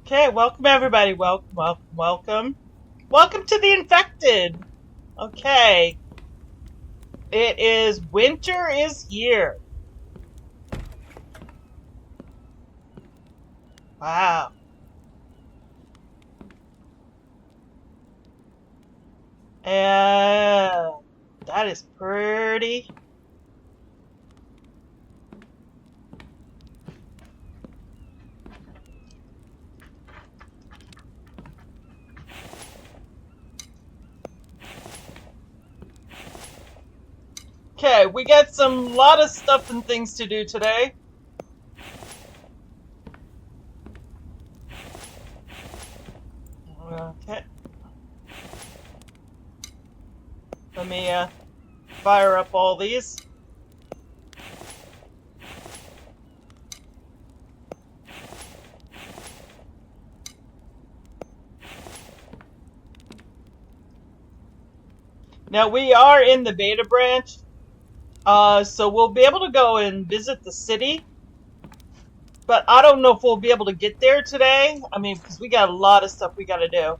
Okay, welcome everybody. Welcome. Welcome to the infected. Okay. It is winter is here. Wow. And that is pretty. Okay, we got some lot of stuff and things to do today. Okay. Let me fire up all these. Now we are in the beta branch, so we'll be able to go and visit the city. But I don't know if we'll be able to get there today. I mean, because we got a lot of stuff we got to do.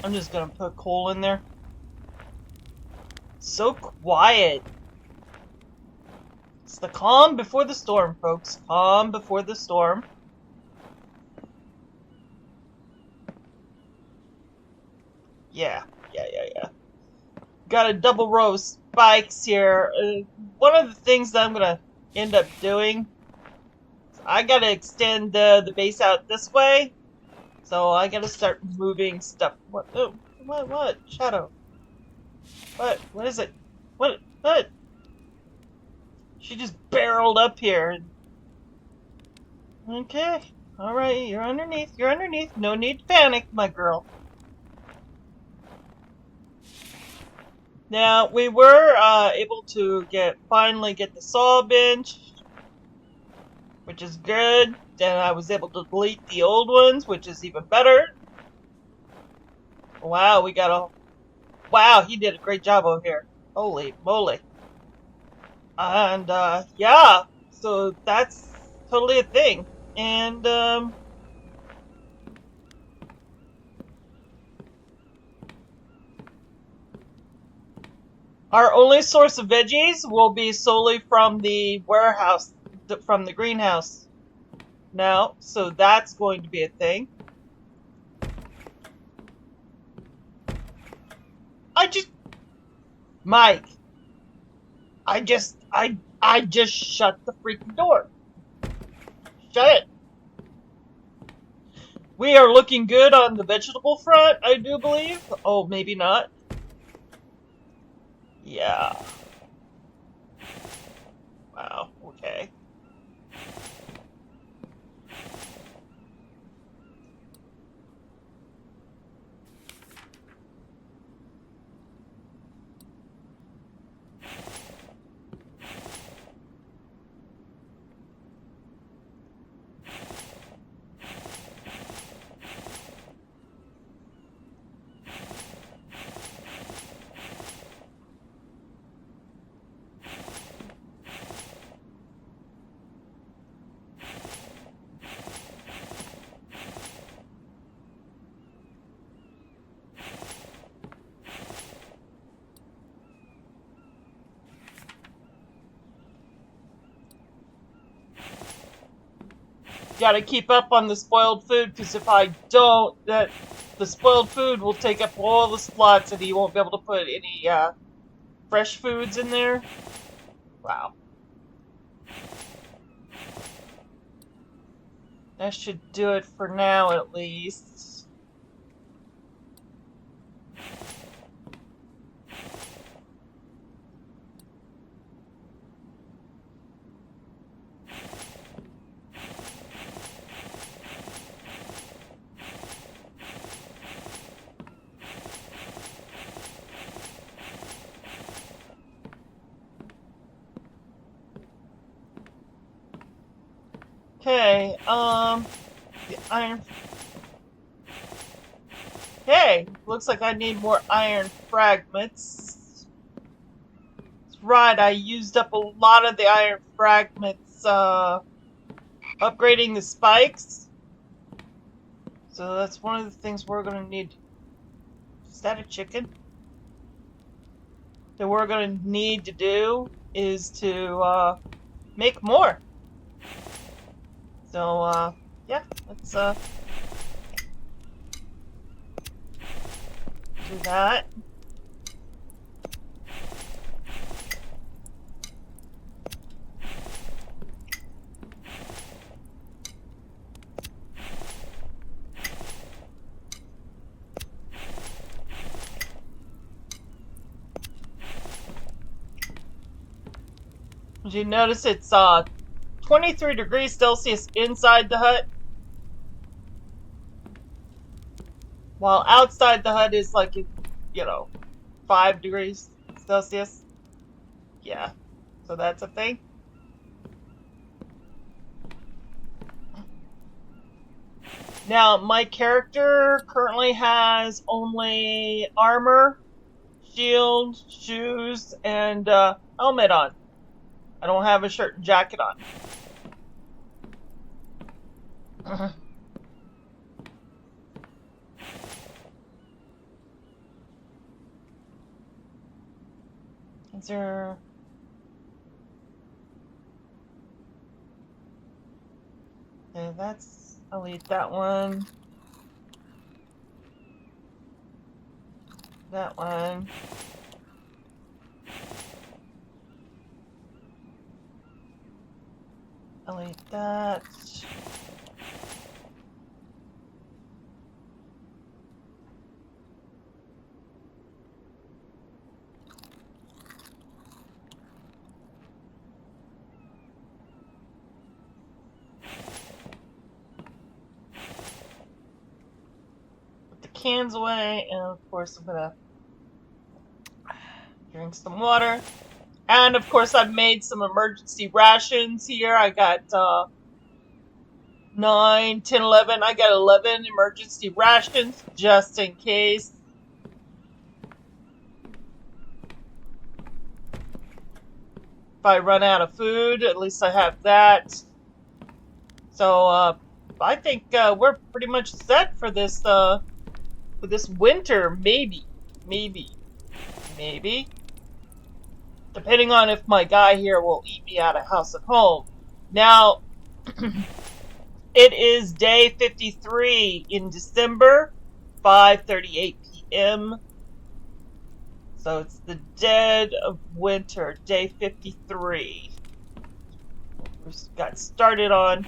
I'm just gonna put coal in there. So quiet. It's the calm before the storm, folks. Calm before the storm. Yeah. Got a double row of spikes here. One of the things that I'm gonna end up doing, I gotta extend the base out this way. So I gotta start moving stuff. What? Oh, what? Shadow. What is it? What? She just barreled up here. Okay. Alright, you're underneath. No need to panic, my girl. Now, we were able to finally get the saw bench, which is good. Then I was able to delete the old ones, which is even better. Wow, wow, he did a great job over here. Holy moly. And, yeah, so that's totally a thing. And, our only source of veggies will be solely from the warehouse, from the greenhouse now, so that's going to be a thing. Mike, I just shut the freaking door. Shut it. We are looking good on the vegetable front, I do believe. Oh, maybe not. Yeah. Wow, okay. Gotta keep up on the spoiled food, because if I don't, the spoiled food will take up all the slots and you won't be able to put any fresh foods in there. Wow. That should do it for now, at least. Okay, the iron... Hey, looks like I need more iron fragments. right, I used up a lot of the iron fragments, upgrading the spikes. So that's one of the things we're gonna need. Is that a chicken? That we're gonna need to do is to, make more. So, yeah, let's, do that. Did you notice it's 23 degrees Celsius inside the hut? While outside the hut is like, 5 degrees Celsius. Yeah, so that's a thing. Now, my character currently has only armor, shield, shoes, and helmet on. I don't have a shirt and jacket on. Is there... Okay, that's... I'll eat that one. That one. I'll eat that. Put the cans away, and of course I'm gonna drink some water. And of course I've made some emergency rations here. I got 9, 10, 11. I got 11 emergency rations just in case. If I run out of food, at least I have that. So I think we're pretty much set for this winter. Maybe. Depending on if my guy here will eat me out of house at home. Now, it is day 53 in December, 5:38 p.m. So it's the dead of winter, day 53. We got started on.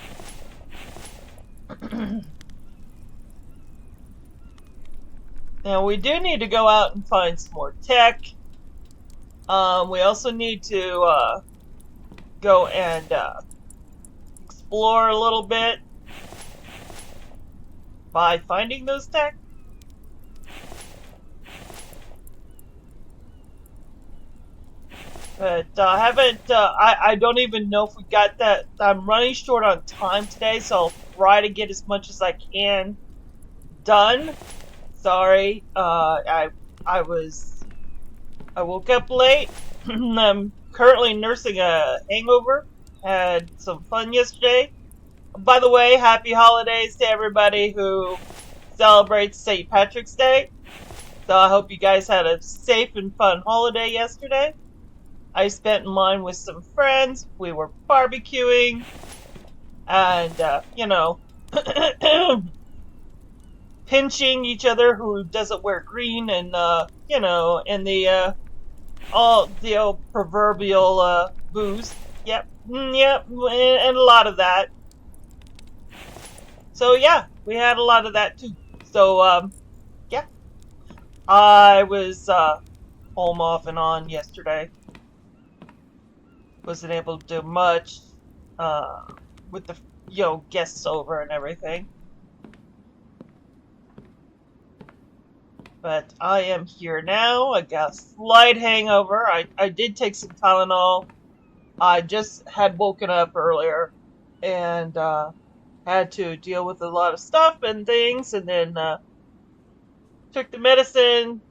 Now we do need to go out and find some more tech. We also need to go and explore a little bit by finding those tech. But I don't even know if we got that. I'm running short on time today, so I'll try to get as much as I can done. Sorry, I woke up late. I'm currently nursing a hangover. Had some fun yesterday. By the way, happy holidays to everybody who celebrates St. Patrick's Day. So I hope you guys had a safe and fun holiday yesterday. I spent mine with some friends. We were barbecuing. And, pinching each other who doesn't wear green, and and the old proverbial booze. Yep, and a lot of that. So yeah, we had a lot of that too. So yeah, I was home off and on yesterday. Wasn't able to do much with the guests over and everything. But I am here now. I got a slight hangover. I did take some Tylenol. I just had woken up earlier and had to deal with a lot of stuff and things, and then took the medicine,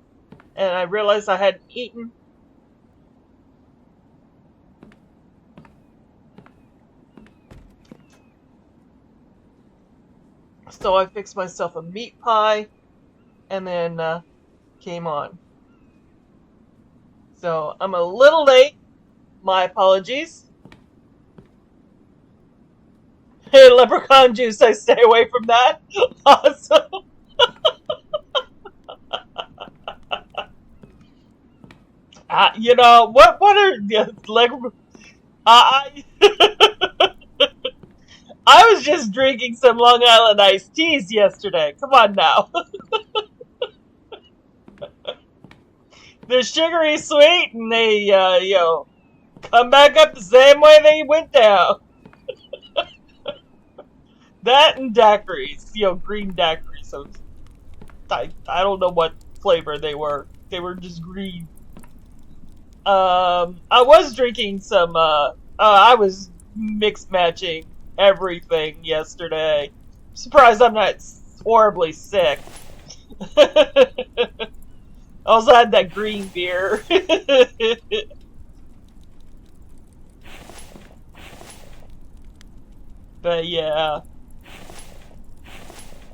and I realized I hadn't eaten. So I fixed myself a meat pie and then came on. So I'm a little late. My apologies. Hey, leprechaun juice, I stay away from that. Awesome. You know, what are I I was just drinking some Long Island iced teas yesterday. Come on now. They're sugary sweet and they, you know, come back up the same way they went down. That and daiquiris, you know, green daiquiris. So I don't know what flavor they were. They were just green. I was drinking some, I was mix matching everything yesterday. Surprised I'm not horribly sick. I also had that green beer. But yeah.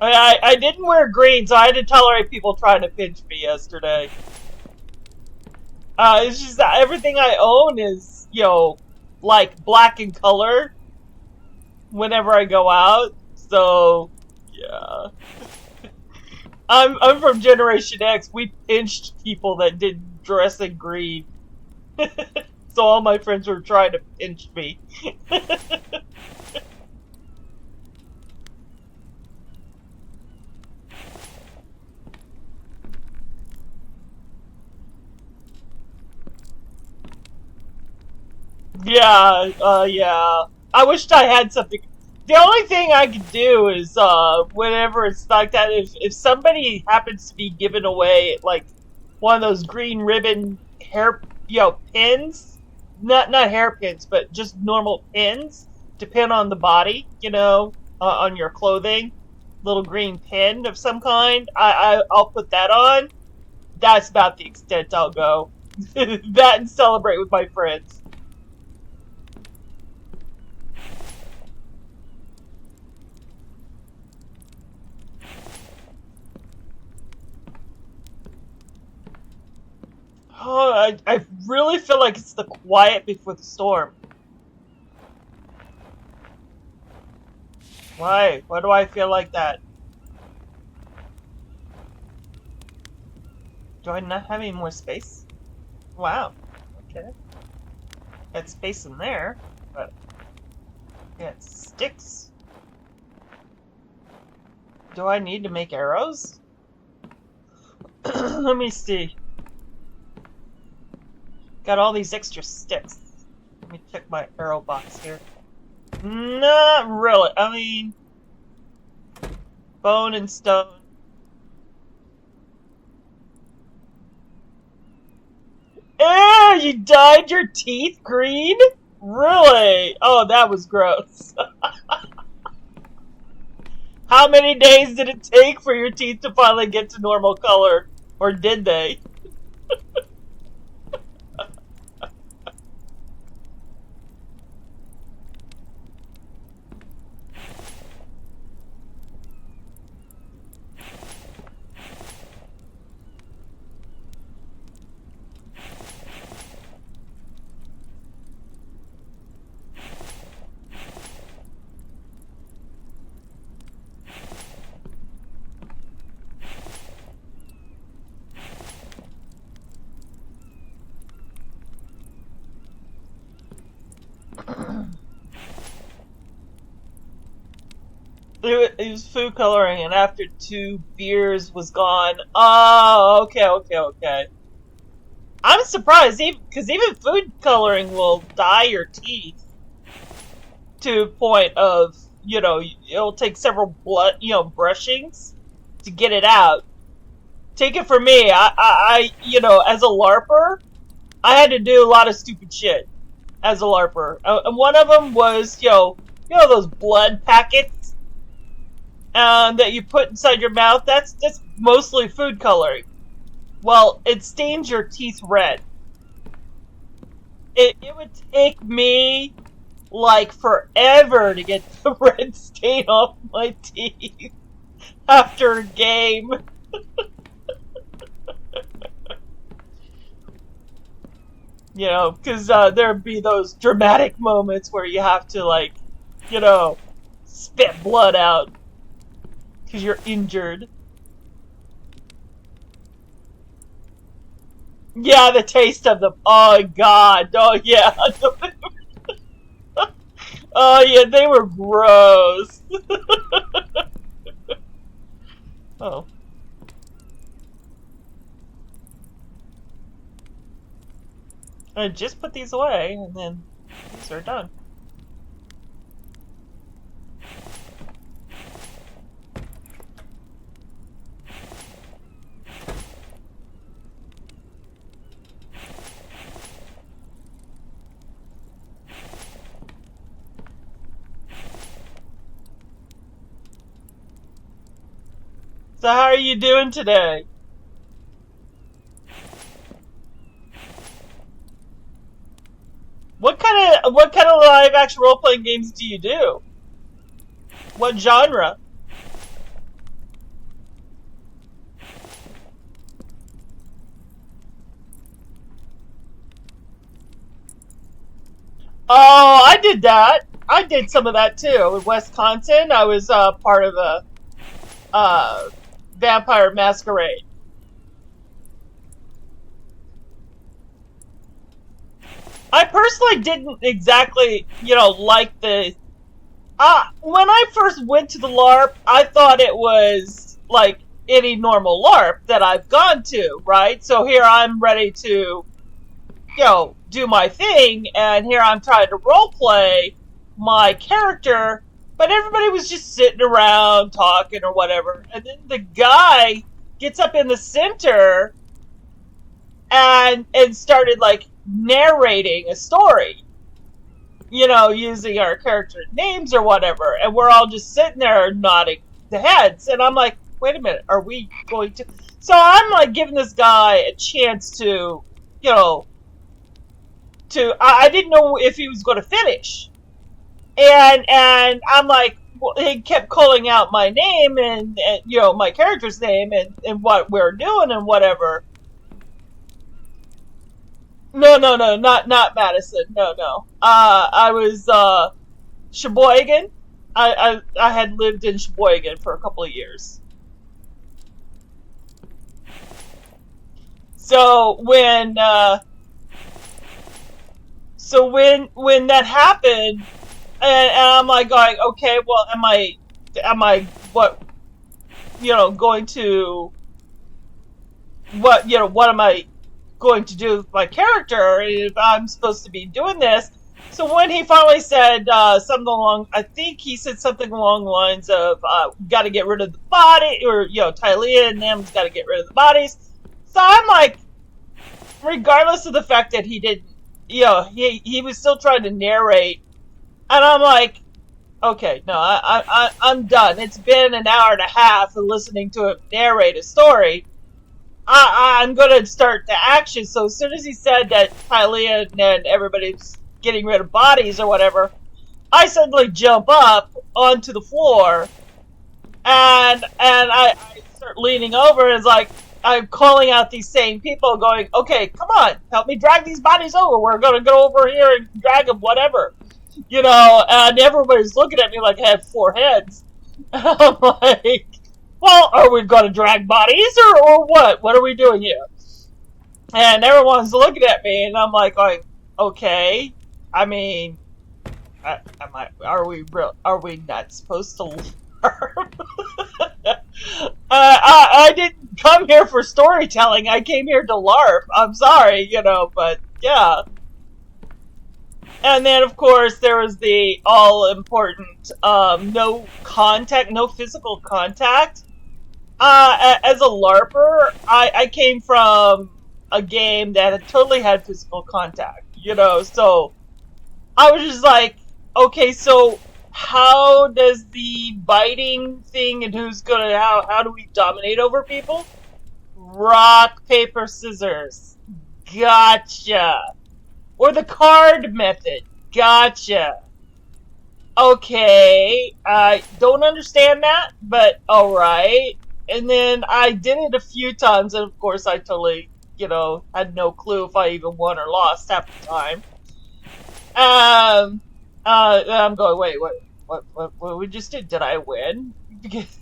I didn't wear green, so I had to tolerate people trying to pinch me yesterday. It's just that everything I own is, you know, like black in color whenever I go out. So, yeah. I'm from Generation X. We pinched people that didn't dress in green. So all my friends were trying to pinch me. Yeah, yeah. I wished I had something. The only thing I could do is, whenever it's like that, if somebody happens to be giving away, like, one of those green ribbon hair, you know, pins, not hairpins, but just normal pins to pin on the body, you know, on your clothing, little green pin of some kind, I'll put that on. That's about the extent I'll go. That and celebrate with my friends. Oh, I really feel like it's the quiet before the storm. Why? Why do I feel like that? Do I not have any more space? Wow. Okay. Got space in there, but yeah, it sticks. Do I need to make arrows? Let me see. Got all these extra sticks. Let me check my arrow box here. Not really. I mean, bone and stone. Ew, you dyed your teeth green? Really? Oh, that was gross. How many days did it take for your teeth to finally get to normal color? Or did they? It was food coloring, and after 2 beers was gone. Oh, okay. I'm surprised, because even food coloring will dye your teeth to a point of, you know, it'll take several brushings to get it out. Take it from me, I you know, as a LARPer, I had to do a lot of stupid shit as a LARPer. And one of them was, you know those blood packets that you put inside your mouth? That's mostly food coloring. Well, it stains your teeth red. It would take me, like, forever to get the red stain off my teeth. after a game. You know, because there'd be those dramatic moments where you have to, like, you know, spit blood out because you're injured. Yeah, the taste of them. Oh, God. Oh, yeah. Oh, yeah, they were gross. Oh. I just put these away, and then these are done. So how are you doing today? What kind of live action role playing games do you do? What genre? Oh, I did that. I did some of that too. In Wisconsin, I was part of a Vampire Masquerade. I personally didn't exactly, you know, like the... when I first went to the LARP, I thought it was like any normal LARP that I've gone to, right? So here I'm ready to, you know, do my thing, and here I'm trying to roleplay my character, but everybody was just sitting around talking or whatever, and then the guy gets up in the center and started like narrating a story, you know, using our character names or whatever, and we're all just sitting there nodding the heads, and I'm like, wait a minute, are we going to... So I'm like giving this guy a chance to, you know, I didn't know if he was going to finish, and I'm like, well, he kept calling out my name and you know, my character's name and what we're doing and whatever. No, not Madison. No. I was Sheboygan. I had lived in Sheboygan for a couple of years. So when that happened, and I'm like going, okay, well, am I what, you know, going to, what, you know, what am I going to do with my character if I'm supposed to be doing this? So when he finally said something along, I think he said something along the lines of, got to get rid of the body, or, you know, Tylia and them's got to get rid of the bodies. So I'm like, regardless of the fact that he didn't, you know, he was still trying to narrate, and I'm like, okay, no, I'm done. It's been an hour and a half of listening to him narrate a story. I'm going to start the action. So as soon as he said that Tylia and everybody's getting rid of bodies or whatever, I suddenly jump up onto the floor, and I start leaning over, and it's like, I'm calling out these same people going, okay, come on, help me drag these bodies over. We're going to go over here and drag them, whatever. You know, and everybody's looking at me like I have 4 heads. I'm like, well, are we going to drag bodies or what? What are we doing here? And everyone's looking at me, and I'm like going, okay, I mean, are we not supposed to learn? I didn't come here for storytelling. I came here to LARP. I'm sorry, you know, but yeah. And then, of course, there was the all-important no contact, no physical contact. As a LARPer, I came from a game that totally had physical contact, you know, so I was just like, okay, so how does the biting thing and who's gonna, how do we dominate over people? Rock, paper, scissors. Gotcha. Or the card method. Gotcha. okay, I don't understand that, but alright. And then I did it a few times, and of course I totally, had no clue if I even won or lost half the time. I'm going, wait, what we just did? Did I win? Because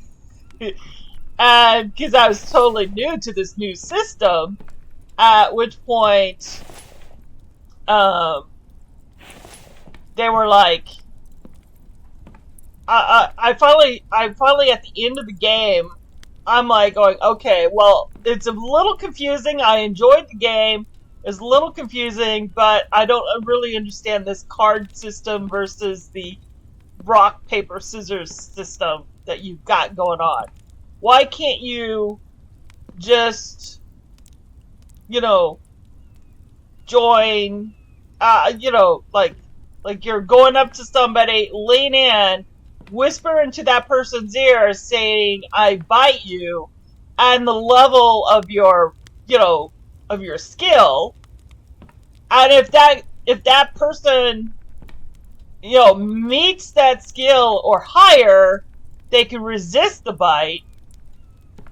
I was totally new to this new system, at which point, they were like, I finally at the end of the game, I'm like going, okay, well, it's a little confusing. I enjoyed the game. It's a little confusing, but I don't really understand this card system versus the rock, paper, scissors system that you've got going on. Why can't you just, join, like you're going up to somebody, lean in, whisper into that person's ear saying, I bite you, and the level of your, of your skill. And if that person, meets that skill or higher, they can resist the bite.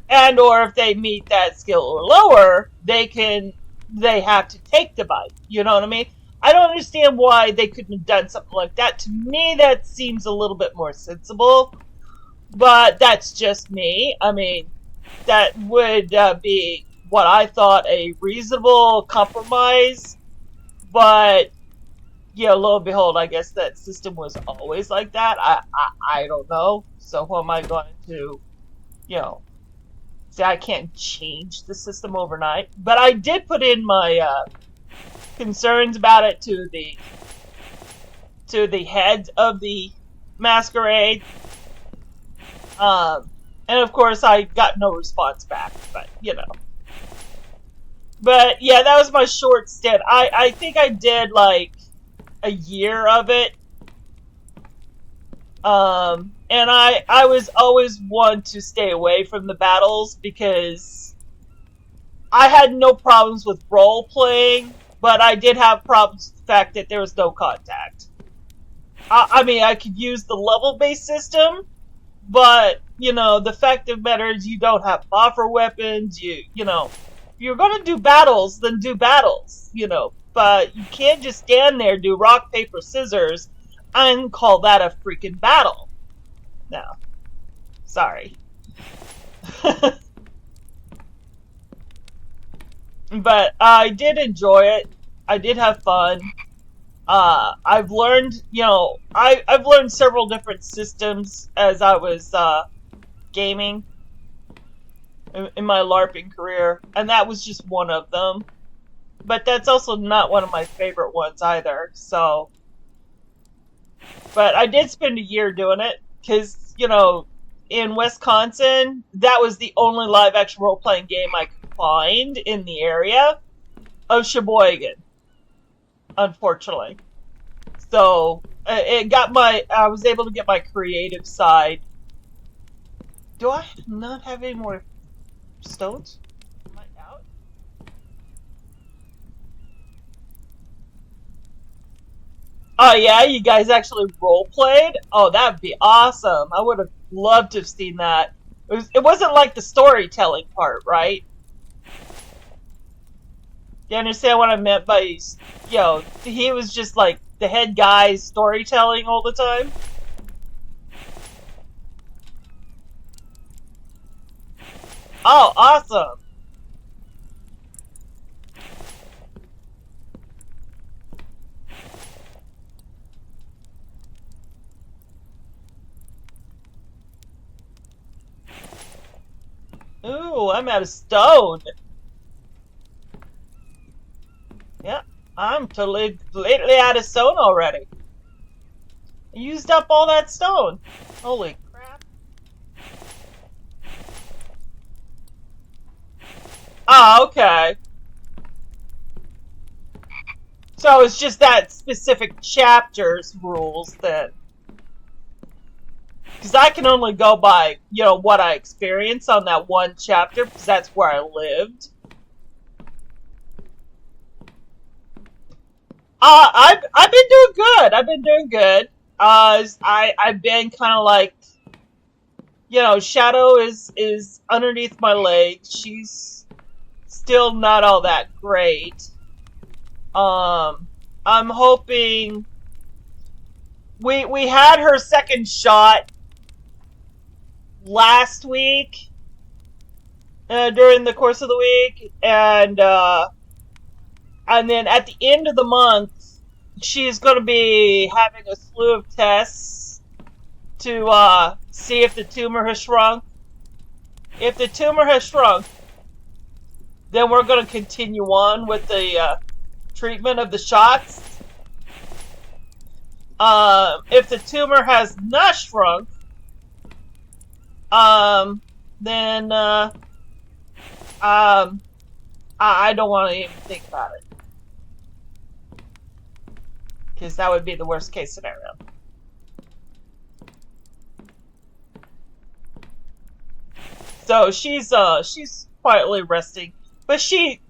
And or if they meet that skill or lower, they have to take the bite. You know what I mean? I don't understand why they couldn't have done something like that. To me, that seems a little bit more sensible. But that's just me. I mean, that would be what I thought a reasonable compromise. But, lo and behold, I guess that system was always like that. I don't know. So who am I going to, say I can't change the system overnight? But I did put in my concerns about it to the head of the masquerade, and of course I got no response back, but but yeah, that was my short stint. I think I did like a year of it, and I was always one to stay away from the battles because I had no problems with role playing. But I did have problems with the fact that there was no contact. I mean, I could use the level-based system, but, the fact of the matter is you don't have buffer weapons, if you're going to do battles, then do battles, but you can't just stand there, do rock, paper, scissors, and call that a freaking battle. No. Sorry. But I did enjoy it. I did have fun. I've learned, I've learned several different systems as I was gaming in my LARPing career, and that was just one of them. But that's also not one of my favorite ones either, so. But I did spend a year doing it, because, in Wisconsin, that was the only live-action role-playing game I could find in the area of Sheboygan, unfortunately. So I was able to get my creative side. Do I not have any more stones? Am I out? Oh yeah, you guys actually role played? Oh, that'd be awesome. I would have loved to have seen that. It wasn't like the storytelling part, right? You understand what I meant by, he was just like the head guy storytelling all the time? Oh, awesome. Ooh, I'm out of stone. Yeah, I'm totally completely out of stone already. I used up all that stone. Holy crap. Oh, okay. So it's just that specific chapter's rules then. Because I can only go by, what I experienced on that one chapter, because that's where I lived. I've been doing good. I've been doing good. I've been kind of like, you know, Shadow is underneath my legs. She's still not all that great. I'm hoping we had her second shot last week, during the course of the week, and then at the end of the month, she's going to be having a slew of tests to see if the tumor has shrunk. If the tumor has shrunk, then we're going to continue on with the treatment of the shots. If the tumor has not shrunk, then I don't want to even think about it, because that would be the worst case scenario. So she's quietly resting, but she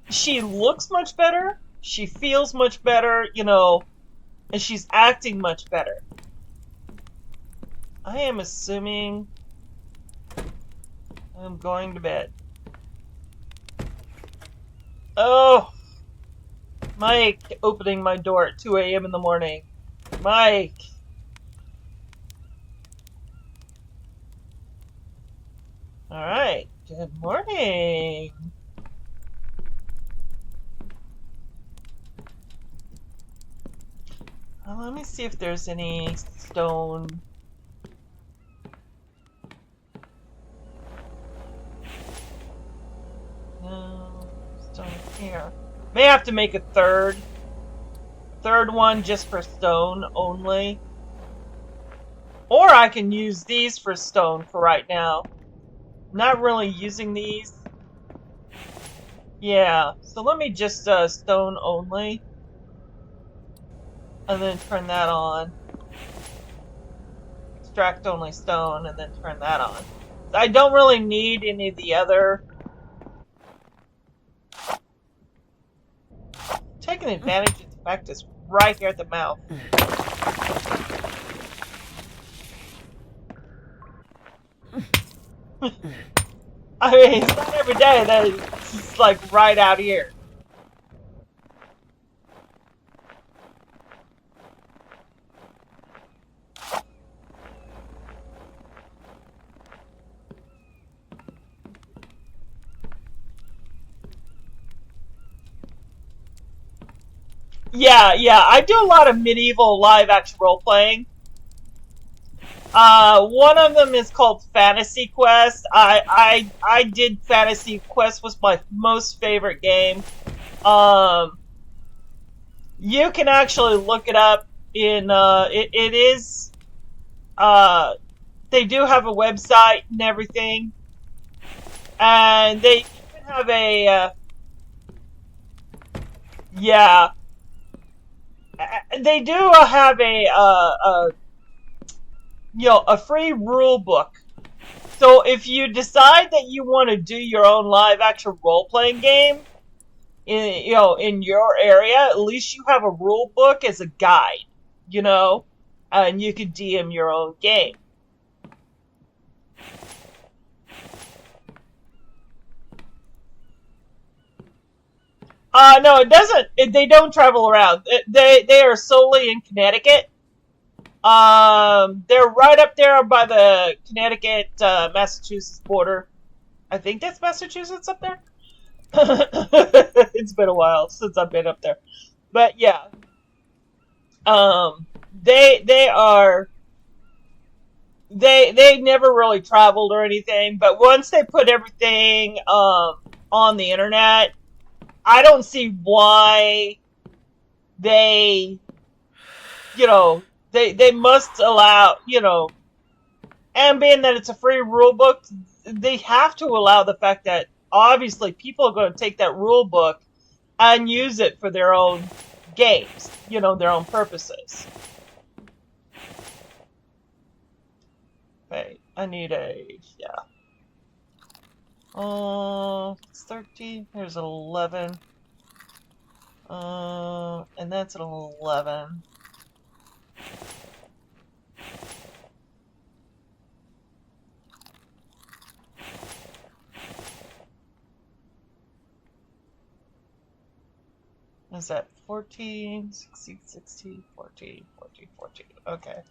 looks much better. She feels much better, you know, and she's acting much better. I am assuming I'm going to bed. Oh, Mike opening my door at 2 a.m. in the morning. Mike. Alright, good morning. Let me see if there's any stone. No, stone here. May have to make a third one just for stone only. Or I can use these for stone for right now. Not really using these. Yeah, so let me just stone only. And then turn that on. Extract only stone, and then turn that on. I don't really need any of the other. Taking advantage of the fact it's right here at the mouth. I mean, it's not every day that it's just like right out here. Yeah, I do a lot of medieval live action role playing. One of them is called Fantasy Quest. I did Fantasy Quest, was my most favorite game. You can actually look it up in it is they do have a website and everything, and they even have a yeah. They do have a you know, a free rule book. So if you decide that you want to do your own live action role playing game in, you know, in your area, at least you have a rule book as a guide, you know, and you can DM your own game. No, it doesn't. They don't travel around. They are solely in Connecticut. They're right up there by the Connecticut, Massachusetts border. I think that's Massachusetts up there. It's been a while since I've been up there, but yeah. They are. They never really traveled or anything, but once they put everything on the internet, I don't see why they, you know, they must allow, you know, and being that it's a free rule book, they have to allow the fact that obviously people are going to take that rule book and use it for their own games, you know, their own purposes. Wait, I need a, yeah. It's 13, here's an 11. And that's an 11. Is that 14, 16, 16, 14, 14, 14. Okay.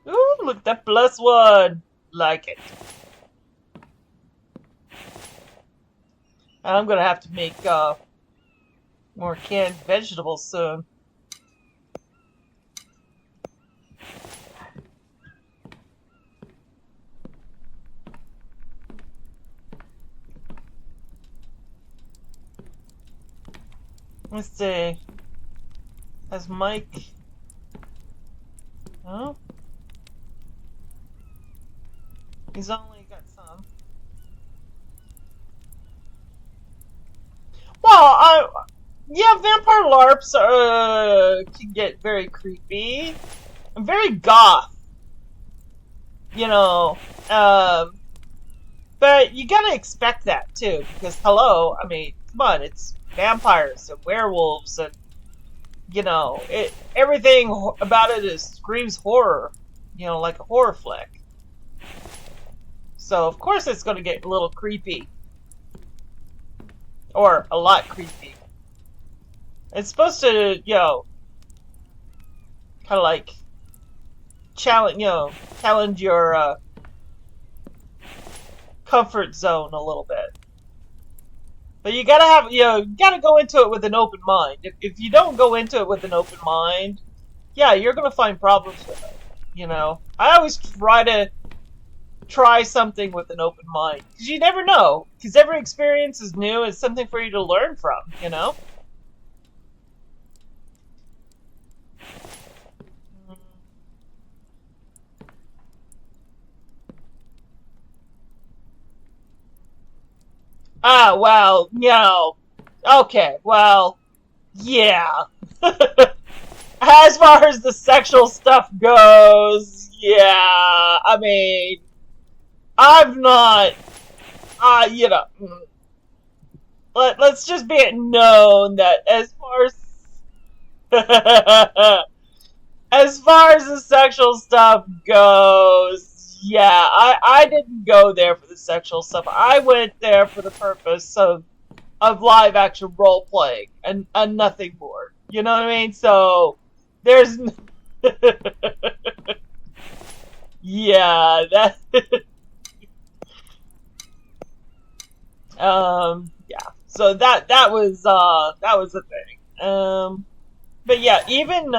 Ooh, look at that +1. Like it. I'm gonna have to make more canned vegetables soon. Let's see. Has Mike... Oh? He's only got some. Well, yeah, vampire LARPs can get very creepy. And very goth. You know, but you gotta expect that too, because hello, I mean, come on, it's vampires and werewolves and, you know, everything about it screams horror, you know, like a horror flick. So of course it's gonna get a little creepy. Or a lot creepy. It's supposed to, you know, kind of like challenge your comfort zone a little bit. But you gotta have, you gotta go into it with an open mind. If you don't go into it with an open mind, yeah, you're gonna find problems with it. You know, I always try something with an open mind, because you never know. Because every experience is new. It's something for you to learn from. You know. Ah, well, no. Okay, well, yeah. As far as the sexual stuff goes, yeah. I mean, I'm not, you know, let's just be it known that as far as, as far as the sexual stuff goes, yeah, I didn't go there for the sexual stuff. I went there for the purpose of live action role playing and nothing more. You know what I mean? So there's yeah, that yeah. So that was a thing. But yeah, even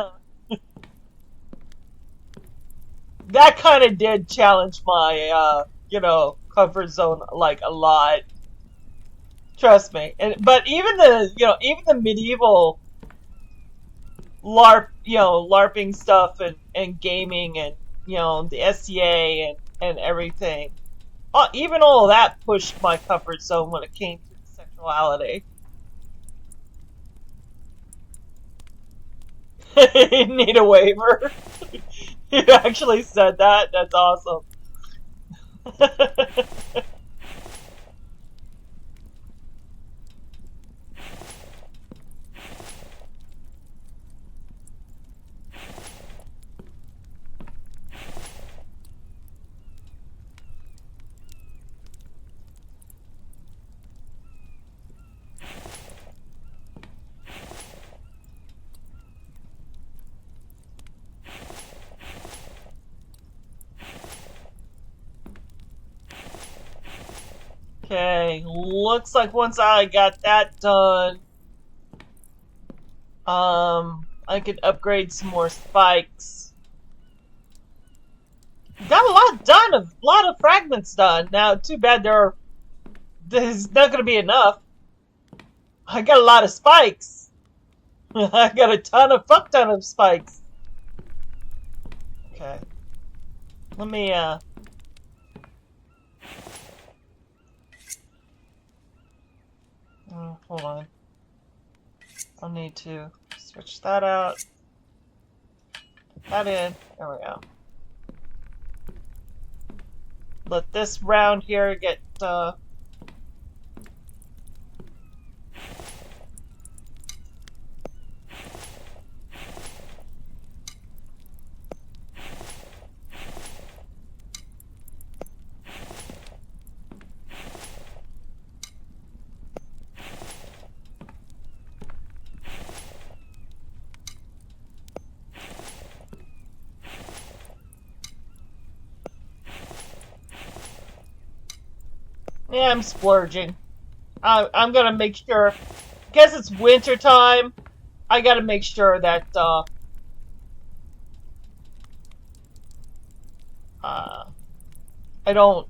that kind of did challenge my you know, comfort zone like a lot. Trust me. But even the medieval LARP, you know, LARPing stuff and gaming and, you know, the SCA and everything. Even all of that pushed my comfort zone when it came to sexuality. Need a waiver? You actually said that? That's awesome. Okay, looks like once I got that done, I could upgrade some more spikes. Got a lot done, a lot of fragments done. Now, too bad there's not going to be enough. I got a lot of spikes. I got a fuck ton of spikes. Okay. Let me, hold on. I'll need to switch that out. Put that in. There we go. Let this round here get, Yeah, I'm splurging. I'm gonna make sure, because it's winter time, I gotta make sure that I don't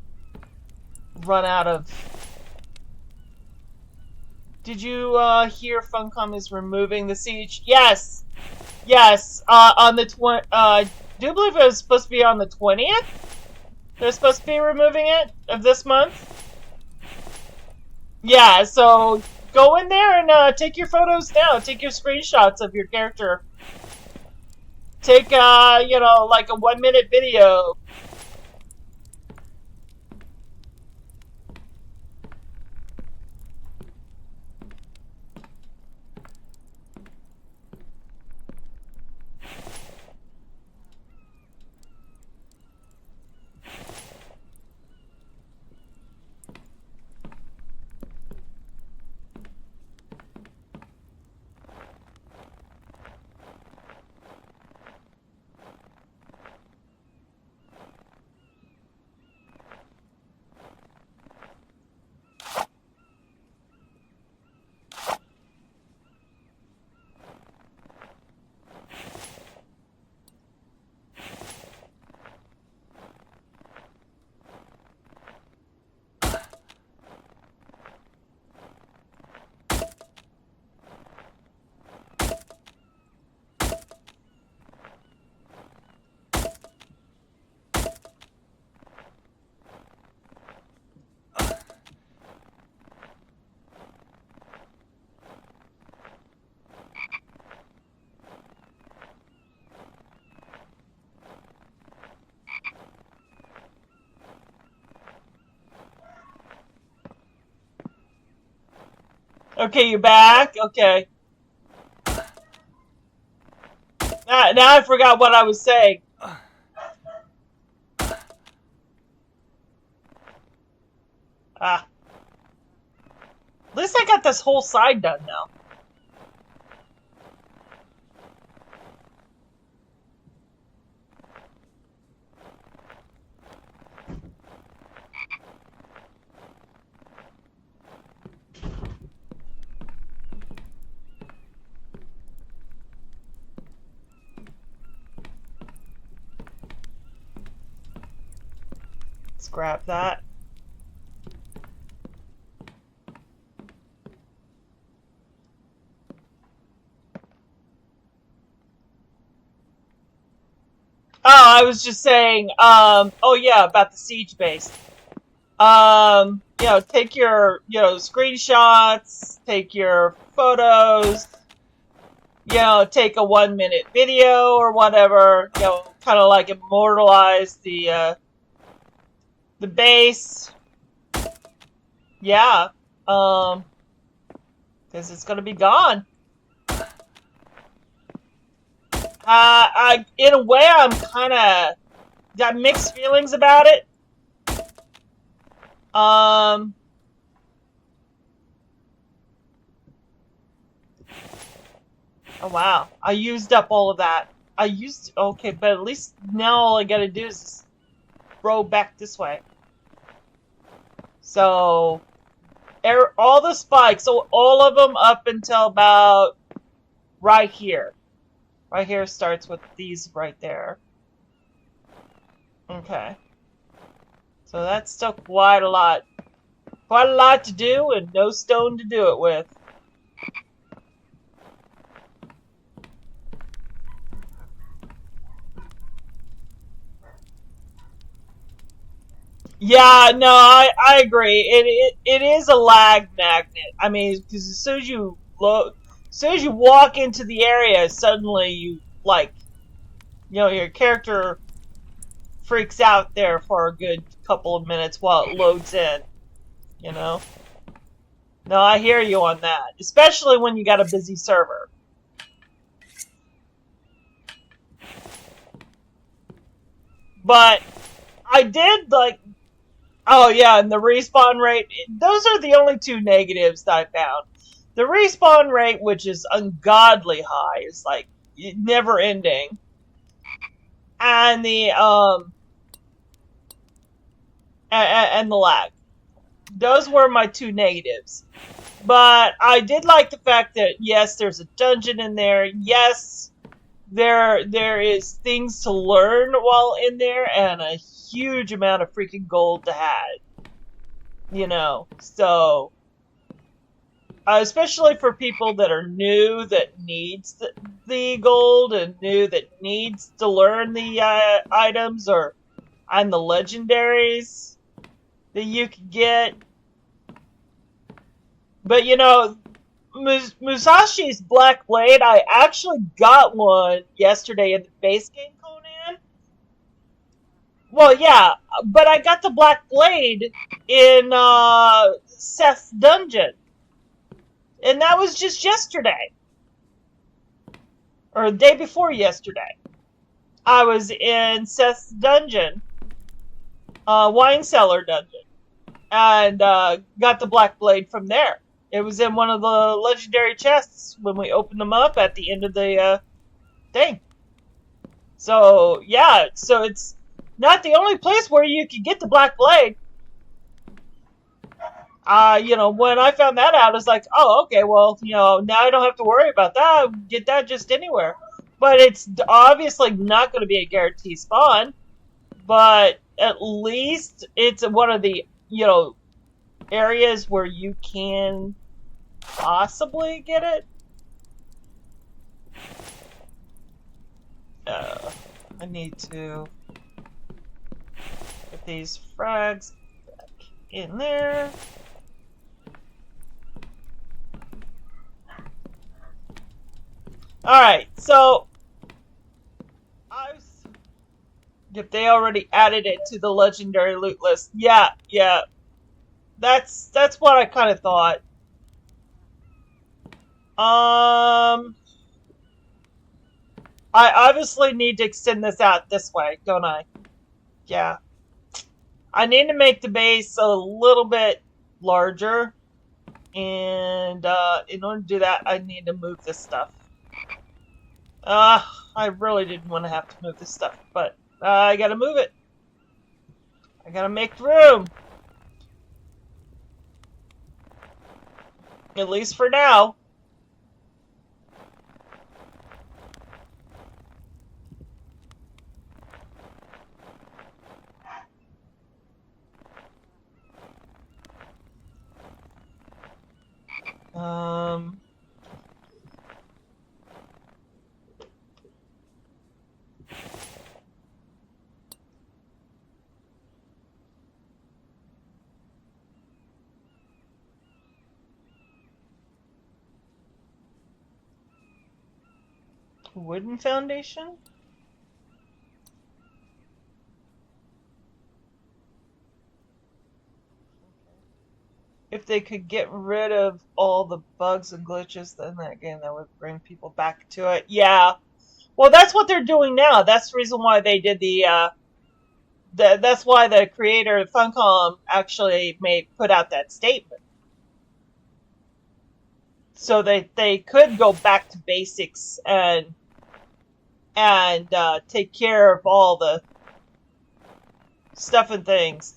run out of. Did you hear Funcom is removing the siege? Yes, yes. On the do you believe it was supposed to be on the 20th? They're supposed to be removing it of this month. Yeah, so go in there and take your photos now. Take your screenshots of your character. Take you know, like a 1-minute video. Okay, you back? Okay. Now I forgot what I was saying. At least I got this whole side done now. Scrap that. Oh, I was just saying, oh yeah, about the siege base. You know, take your, you know, screenshots, take your photos, you know, take a 1-minute video or whatever, you know, kind of like immortalize the base. Yeah, because it's gonna be gone. In a way, I'm kind of got mixed feelings about it. Oh wow, I used up all of that. Okay, but at least now all I gotta do is row back this way. So, all the spikes, so all of them up until about right here. Right here starts with these right there. Okay. So that's still quite a lot. Quite a lot to do and no stone to do it with. Yeah, no, I agree. It is a lag magnet. I mean, because as soon as you walk into the area, suddenly you like, you know, your character freaks out there for a good couple of minutes while it loads in. You know. No, I hear you on that, especially when you got a busy server. But I did like. Oh yeah, and the respawn rate, those are the only two negatives that I found. The respawn rate, which is ungodly high, is like never ending. And the lag. those were my two negatives. But I did like the fact that, yes, there's a dungeon in there. Yes, there is things to learn while in there, and a huge amount of freaking gold to have. You know, so especially for people that are new, that needs the gold, and new that needs to learn the items and the legendaries that you can get. But you know, Musashi's Black Blade, I actually got one yesterday in the base game Conan. Well, yeah, but I got the Black Blade in Seth's dungeon. And that was just yesterday. Or the day before yesterday. I was in Seth's dungeon. Wine cellar dungeon. And got the Black Blade from there. It was in one of the legendary chests when we opened them up at the end of the thing. So, yeah, so it's not the only place where you can get the Black Blade. You know, when I found that out, I was like, oh, okay, well, you know, now I don't have to worry about that. Get that just anywhere. But it's obviously not going to be a guaranteed spawn. But at least it's one of the, you know, areas where you can possibly get it. I need to put these frags back in there. Alright, so if they already added it to the legendary loot list, yeah. That's what I kind of thought. I obviously need to extend this out this way, don't I? Yeah. I need to make the base a little bit larger. And in order to do that, I need to move this stuff. I really didn't want to have to move this stuff, but I gotta move it. I gotta make room. At least for now. Wooden foundation? If they could get rid of all the bugs and glitches, then that game that would bring people back to it. Yeah. Well, that's what they're doing now. That's the reason why they did that's why the creator of Funcom actually put out that statement. So they could go back to basics and take care of all the stuff and things.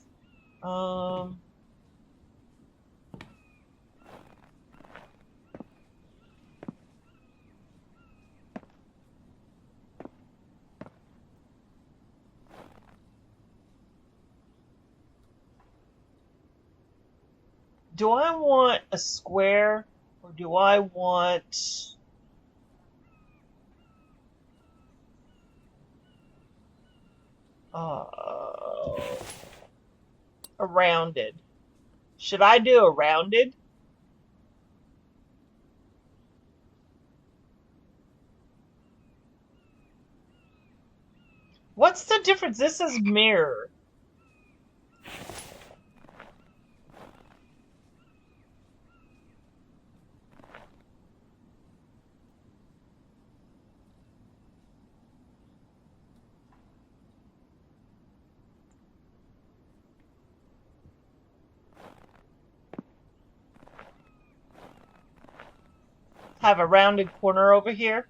Do I want a square or do I want a rounded? Should I do a rounded? What's the difference? This is mirror. Have a rounded corner over here.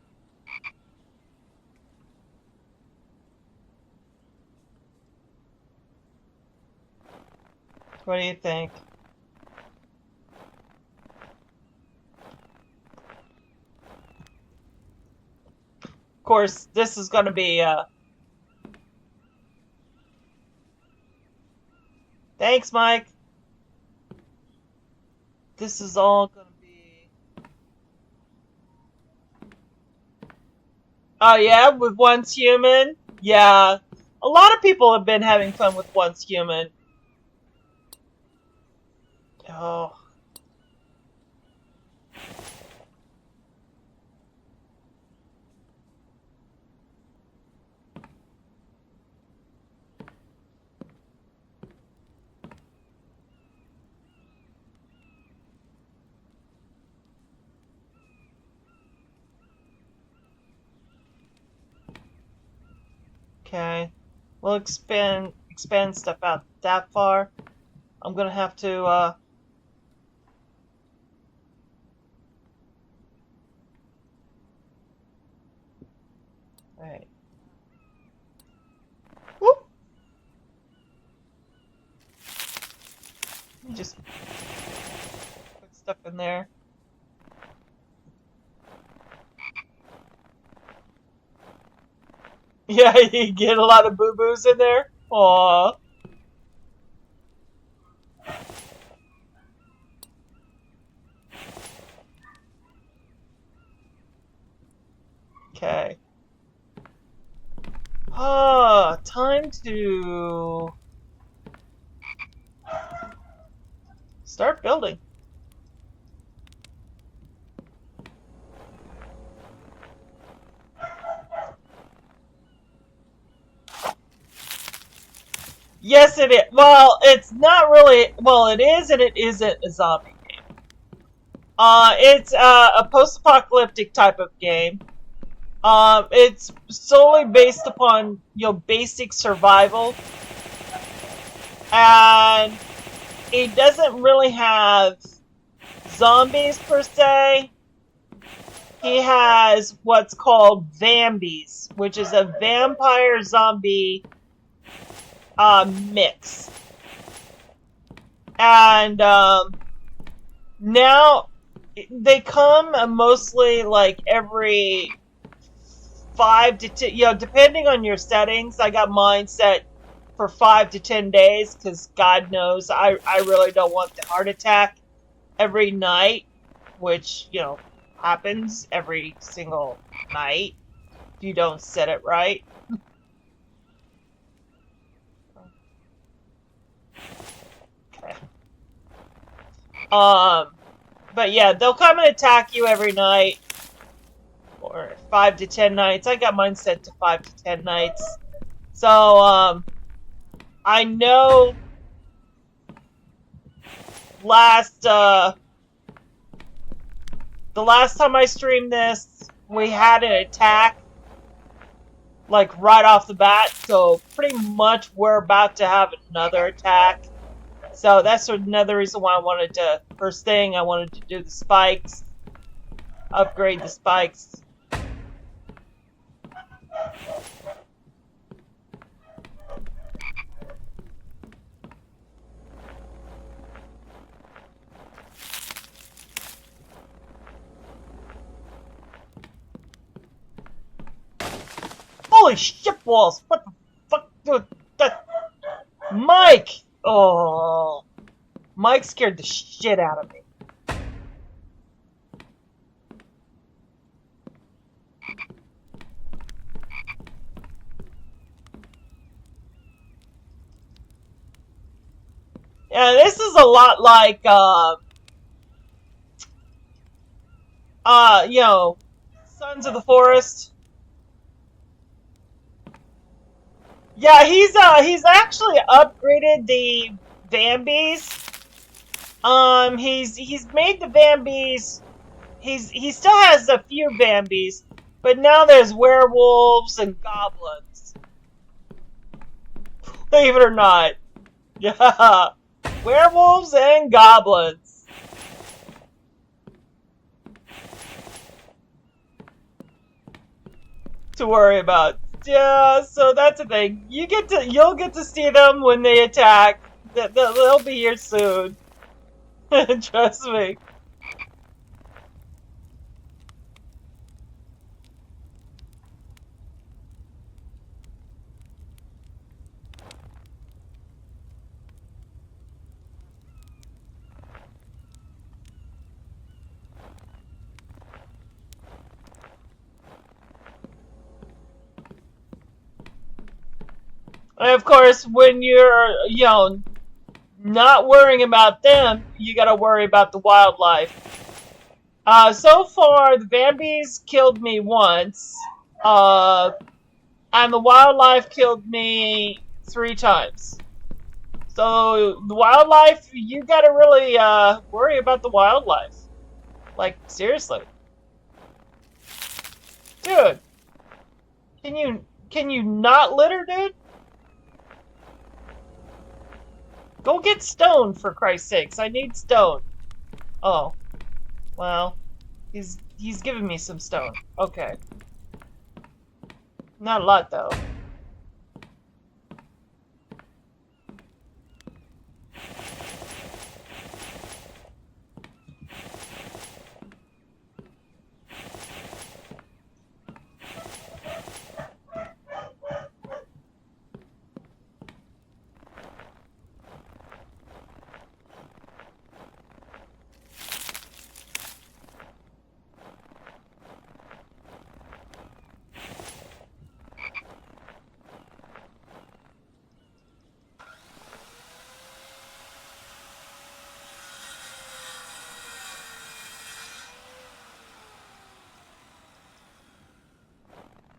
What do you think? course, this is going to be, thanks, Mike. This is all going to be... Oh, yeah? With Once Human? Yeah. A lot of people have been having fun with Once Human. Oh. Okay. We'll expand stuff out that far. I'm gonna have to, Alright. Whoop! Let me just put stuff in there. Yeah, you get a lot of boo-boos in there. Aww. Okay. Ah, time to start building. Yes, it is. Well, it's not really. Well, it is and it isn't a zombie game. It's a post-apocalyptic type of game. It's solely based upon, you know, basic survival. And it doesn't really have zombies per se. He has what's called vambies, which is a vampire zombie mix. And now they come mostly like every 5 to 10, you know, depending on your settings. I got mine set for 5 to 10 days because God knows I really don't want the heart attack every night, which, you know, happens every single night if you don't set it right. Okay. But yeah, they'll come and attack you every night. Or 5 to 10 nights. I got mine set to 5 to 10 nights. So, I know the last time I streamed this, we had an attack, like, right off the bat. So, pretty much we're about to have another attack. So, that's another reason why I wanted to, first thing, I wanted to do the spikes. Upgrade the spikes. Holy shit balls! What the fuck? Dude, that... Mike! Oh. Mike scared the shit out of me. Yeah, this is a lot like, you know, Sons of the Forest. Yeah, he's actually upgraded the Vambies. He's made the Vambies. He still has a few Vambies, but now there's werewolves and goblins. Believe it or not. Yeah. Werewolves and goblins. To worry about. Yeah, so that's the thing. You'll get to see them when they attack. They'll be here soon. Trust me. And of course, when you're, you know, not worrying about them, you gotta worry about the wildlife. So far, the Vambies killed me once, and the wildlife killed me 3 times. So, the wildlife, you gotta really, worry about the wildlife. Like, seriously. Dude, can you not litter, dude? Go get stone, for Christ's sakes. I need stone. Oh. Well, he's giving me some stone. Okay. Not a lot, though.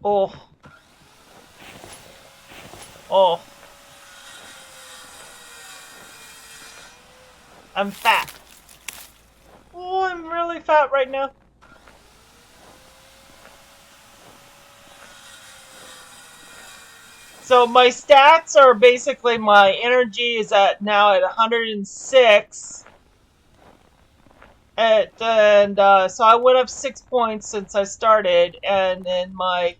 Oh. Oh. I'm fat. Oh, I'm really fat right now. So my stats are basically my energy is now at 106. So I went up 6 points since I started, and then my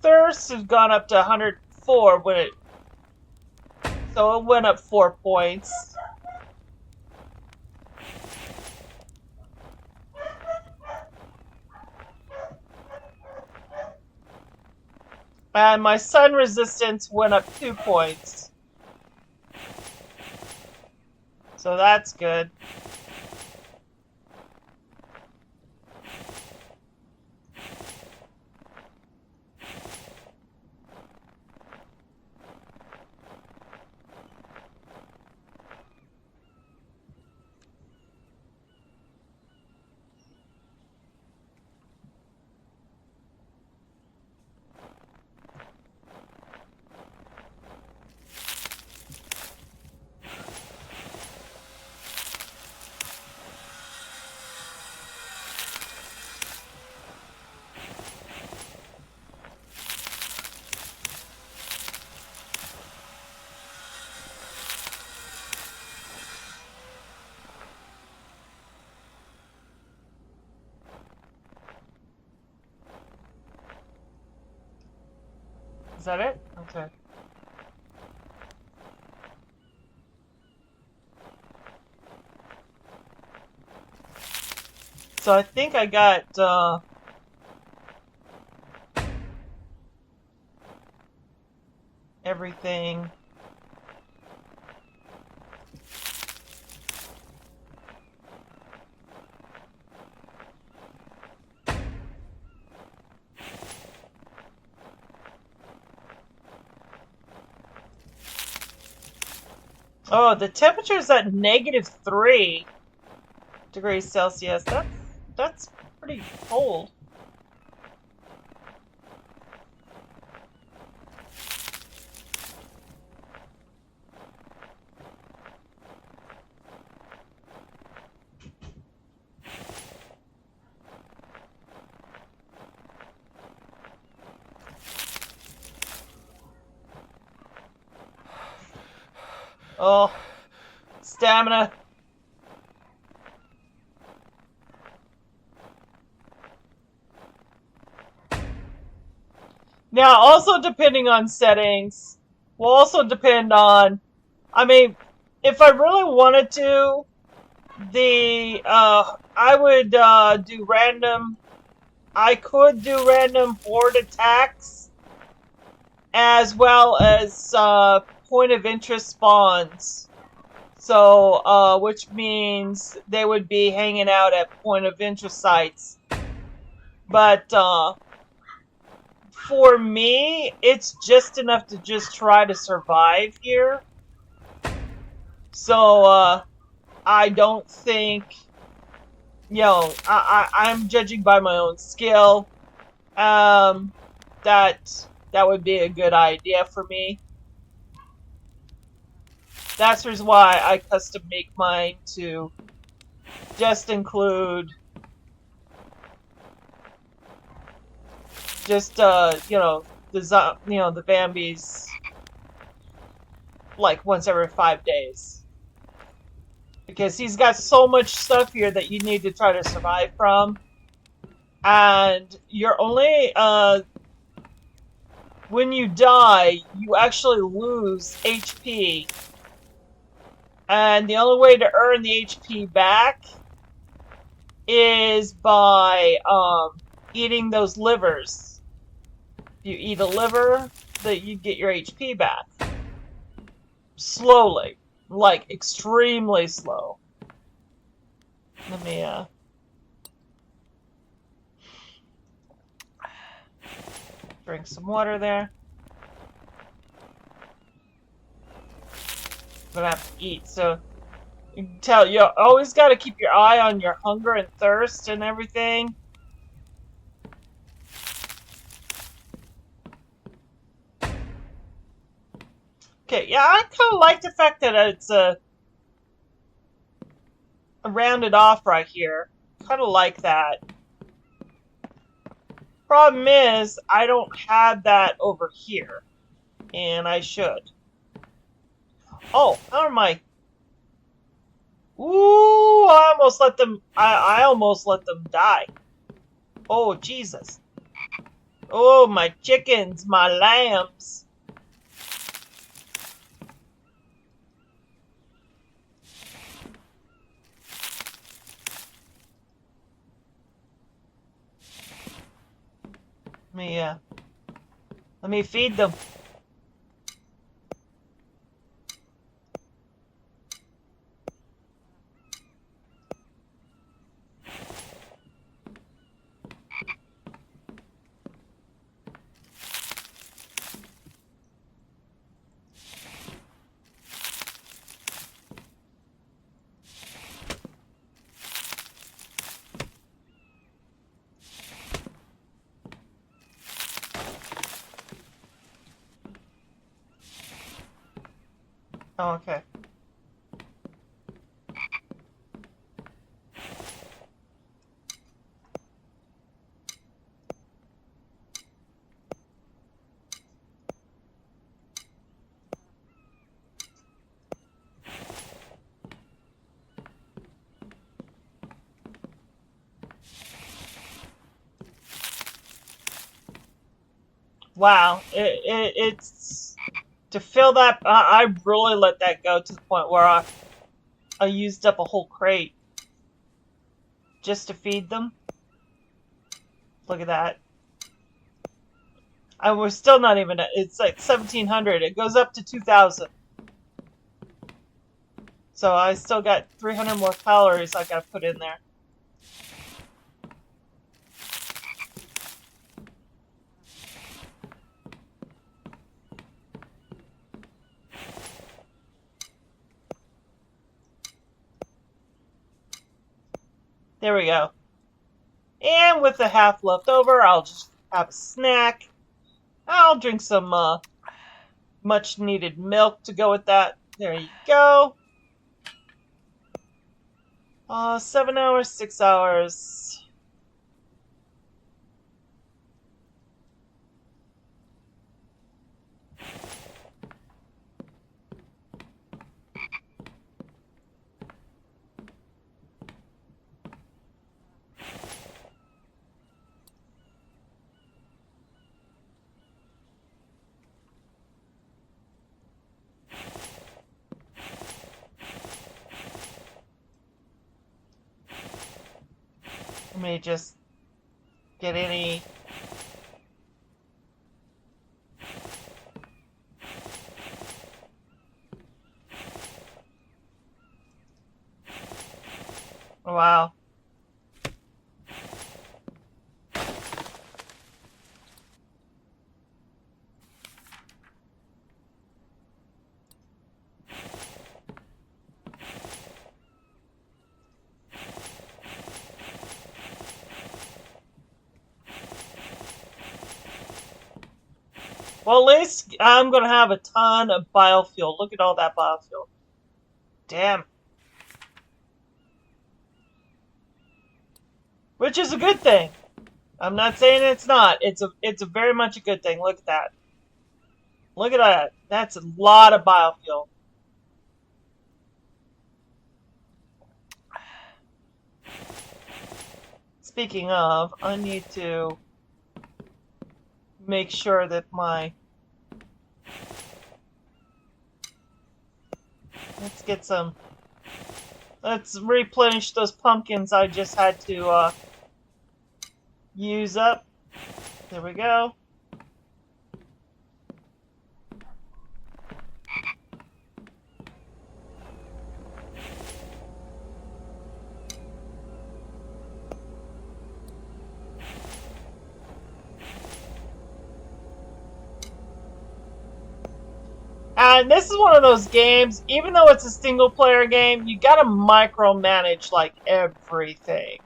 thirst has gone up to 104 so it went up 4 points. And my sun resistance went up 2 points. So that's good. Is that it? Okay. So I think I got, everything. Oh, the temperature's at -3 degrees Celsius. That's pretty cold. Oh, stamina. Now, also depending on settings, will also depend on, I mean, if I really wanted to, I would do random, I could do random horde attacks, as well as point of interest spawns. So, which means they would be hanging out at point of interest sites. But, For me, it's just enough to just try to survive here. So, I don't think, you know, I'm judging by my own skill. That would be a good idea for me. That's the reason why I custom make mine to just include just you know, the Bambis like once every 5 days. Because he's got so much stuff here that you need to try to survive from. And you're only when you die, you actually lose HP. And the only way to earn the HP back is by eating those livers. You eat a liver, that you get your HP back. Slowly. Like, extremely slow. Let me, drink some water there. I'm gonna have to eat, so you can tell you always gotta keep your eye on your hunger and thirst and everything. Okay, yeah, I kind of like the fact that it's rounded off right here. Kind of like that. Problem is, I don't have that over here. And I should. Oh, how am I? Ooh, I almost let them, I almost let them die. Oh, Jesus. Oh, my chickens, my lambs. Let me feed them. Oh, okay. Wow, it's to fill that. I really let that go to the point where I used up a whole crate just to feed them. Look at that. I was still not even. It's like 1,700. It goes up to 2,000. So I still got 300 more calories I gotta put in there. There we go. And with the half left over, I'll just have a snack. I'll drink some much needed milk to go with that. There you go. 7 hours, 6 hours. Let me just get any. Oh, wow. Well, at least I'm gonna have a ton of biofuel. Look at all that biofuel. Damn. Which is a good thing. I'm not saying it's not. It's a very much a good thing. Look at that. Look at that. That's a lot of biofuel. Speaking of, I need to make sure that my... Let's get some... Let's replenish those pumpkins I just had to use up. There we go. And this is one of those games, even though it's a single player game, you gotta micromanage like everything.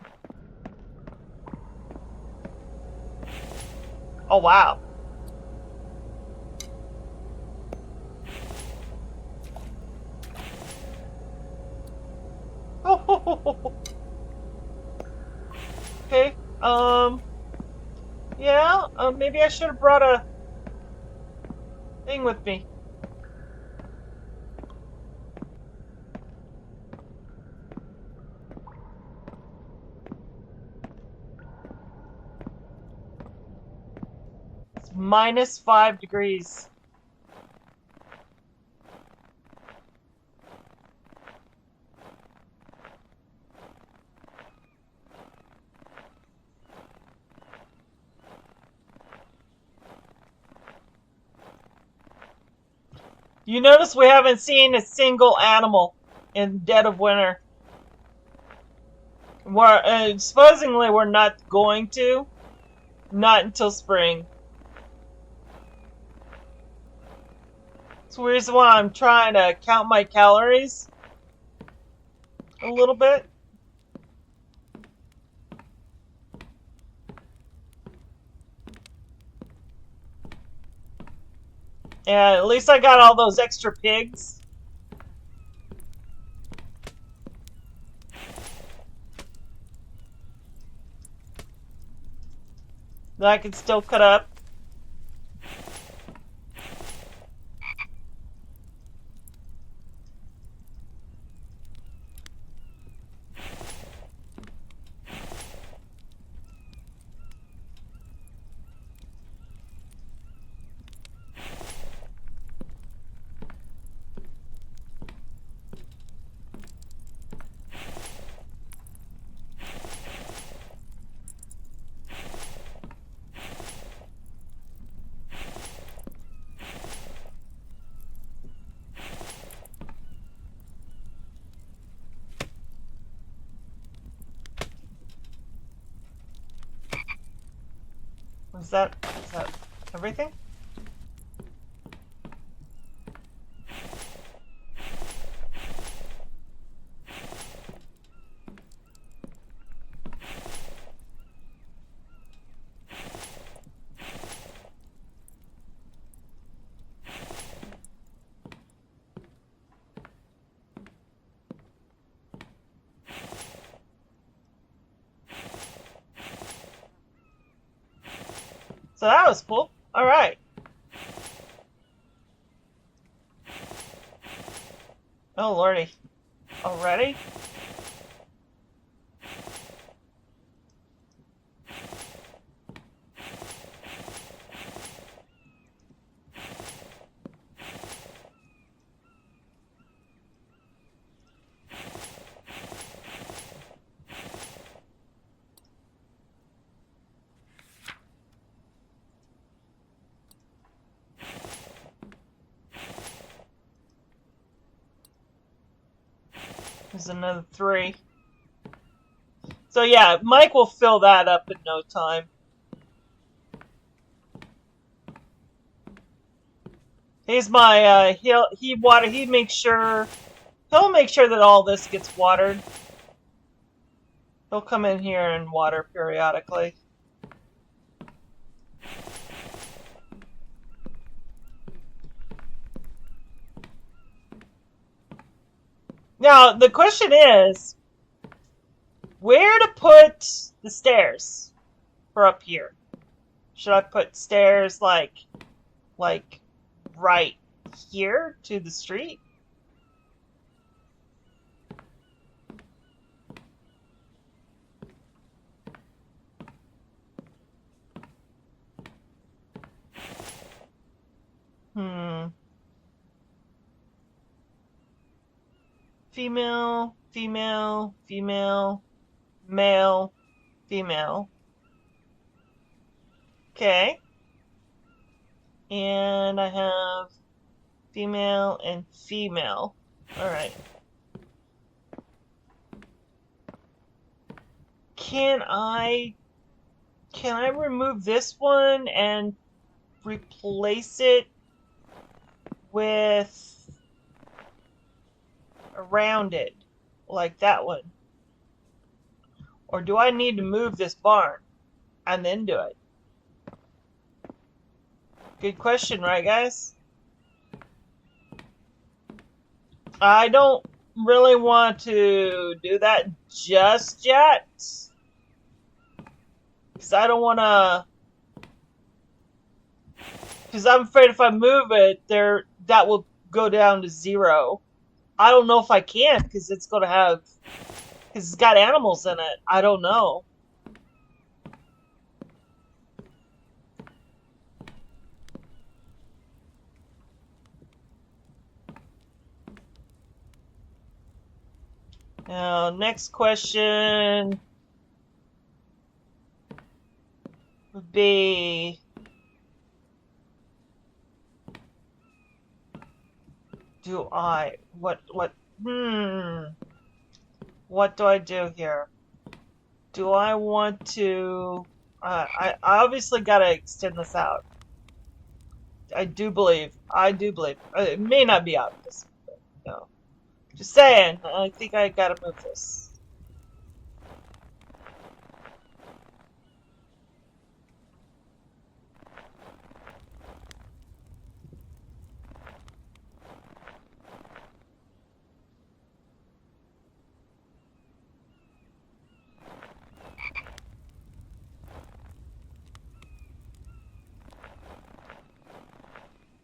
Oh wow. Okay, yeah, maybe I should have brought a thing with me. It's -5 degrees. You notice we haven't seen a single animal in dead of winter. Supposedly we're not going to. Not until spring. That's the reason why I'm trying to count my calories a little bit. Yeah, at least I got all those extra pigs. That I can still cut up. Is that everything? So that was cool. All right. Oh lordy. Already? There's another 3. So yeah, Mike will fill that up in no time. He's my he makes sure he'll make sure that all this gets watered. He'll come in here and water periodically. Now, the question is, where to put the stairs for up here? Should I put stairs like right here to the street? Female, female, female, male, female. Okay. And I have female and female. Alright. Can I remove this one and replace it with a rounded, like that one? Or do I need to move this barn and then do it? Good question, right, guys? I don't really want to do that just yet, because I don't want to. Because I'm afraid if I move it, that will go down to 0. I don't know if I can, because it's going to have. Because it's got animals in it. I don't know. Now, next question would be, what do I do here? Do I want to, I obviously gotta extend this out. I do believe, it may not be obvious, but no. Just saying, I think I gotta move this.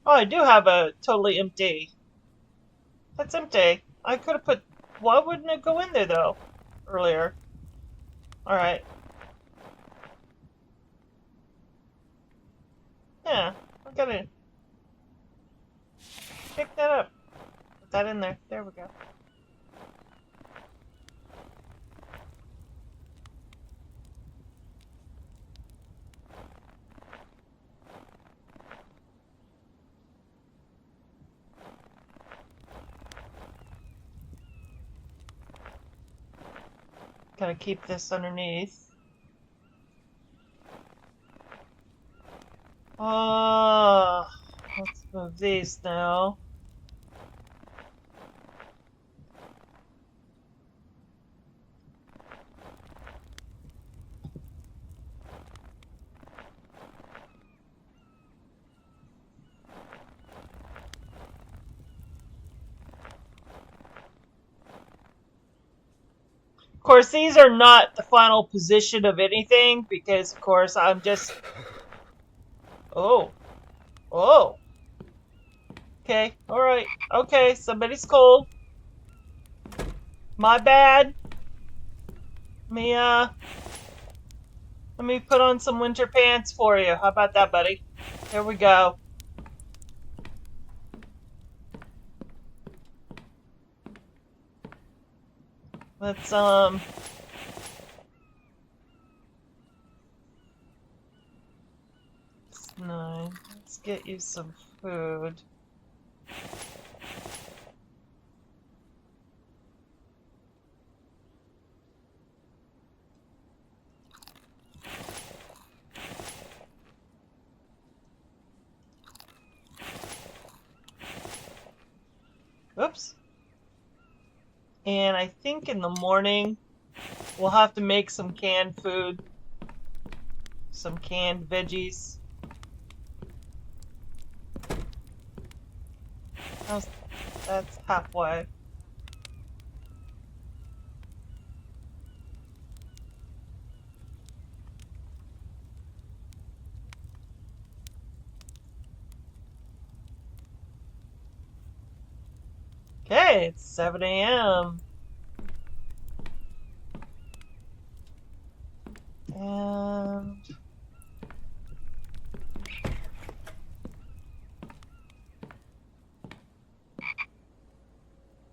Oh, I do have a totally empty. That's empty. I could have put. Why wouldn't it go in there though? Earlier. Alright. Yeah, I gotta pick that up. Put that in there. There we go. Gotta keep this underneath. Oh, let's move these now. Of course, these are not the final position of anything, because, of course, I'm just... Oh. Oh. Okay, alright. Okay, somebody's cold. My bad. Let me put on some winter pants for you. How about that, buddy? Here we go. Let's, 9. Let's get you some food. Oops. And I think in the morning we'll have to make some canned food. Some canned veggies. That's halfway. Okay, it's 7 a.m. And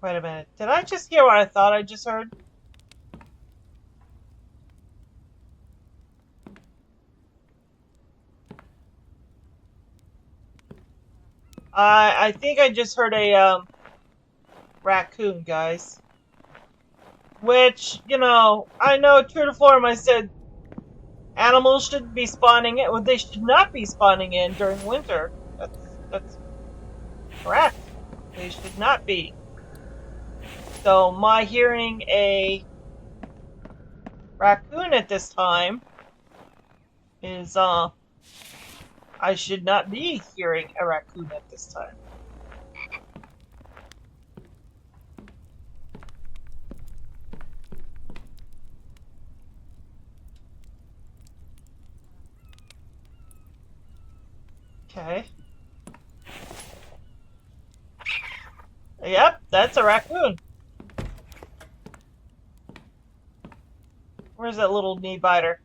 wait a minute. Did I just hear what I thought I just heard? I think I just heard a raccoon, guys. Which, you know, I know true to form I said animals shouldn't be spawning in. Well, they should not be spawning in during winter. That's correct. They should not be. So my hearing a raccoon at this time is I should not be hearing a raccoon at this time. Okay. Yep, that's a raccoon. Where's that little knee biter?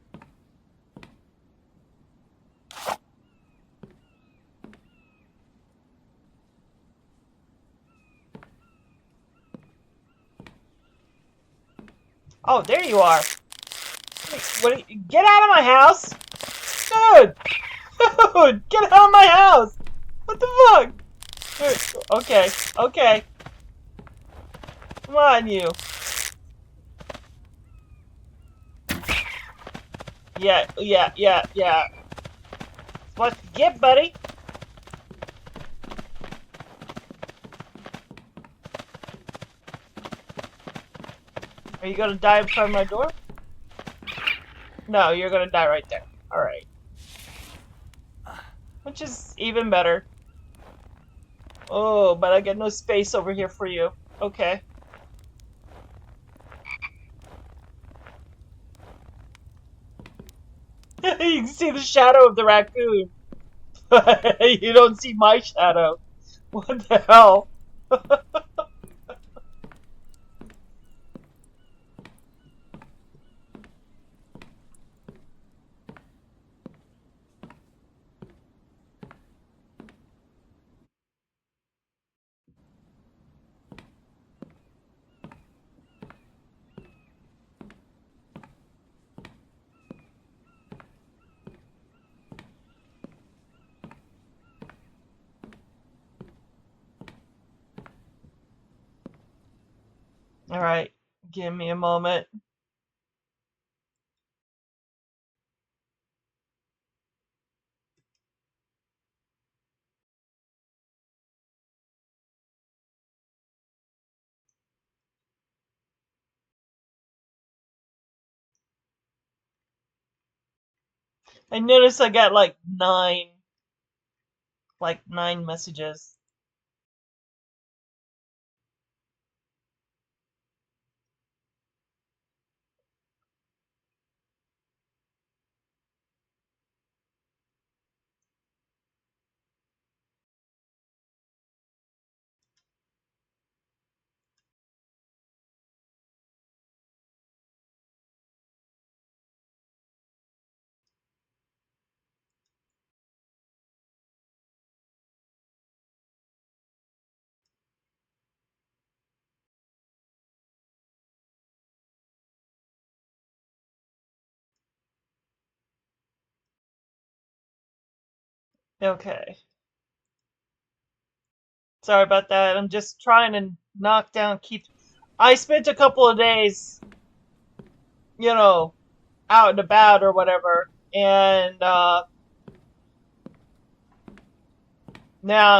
Oh, there you are. What? Get out of my house, dude! Dude, get out of my house! What the fuck? Okay, okay. Come on, you. Yeah. It's what you get, buddy. Are you gonna die in front of my door? No, you're gonna die right there. Alright. Which is even better. Oh, but I got no space over here for you. Okay. You can see the shadow of the raccoon. You don't see my shadow. What the hell? Alright, give me a moment. I noticed I got like nine messages. Okay. Sorry about that. I'm just trying to knock down keep. I spent a couple of days, you know, out and about or whatever, and now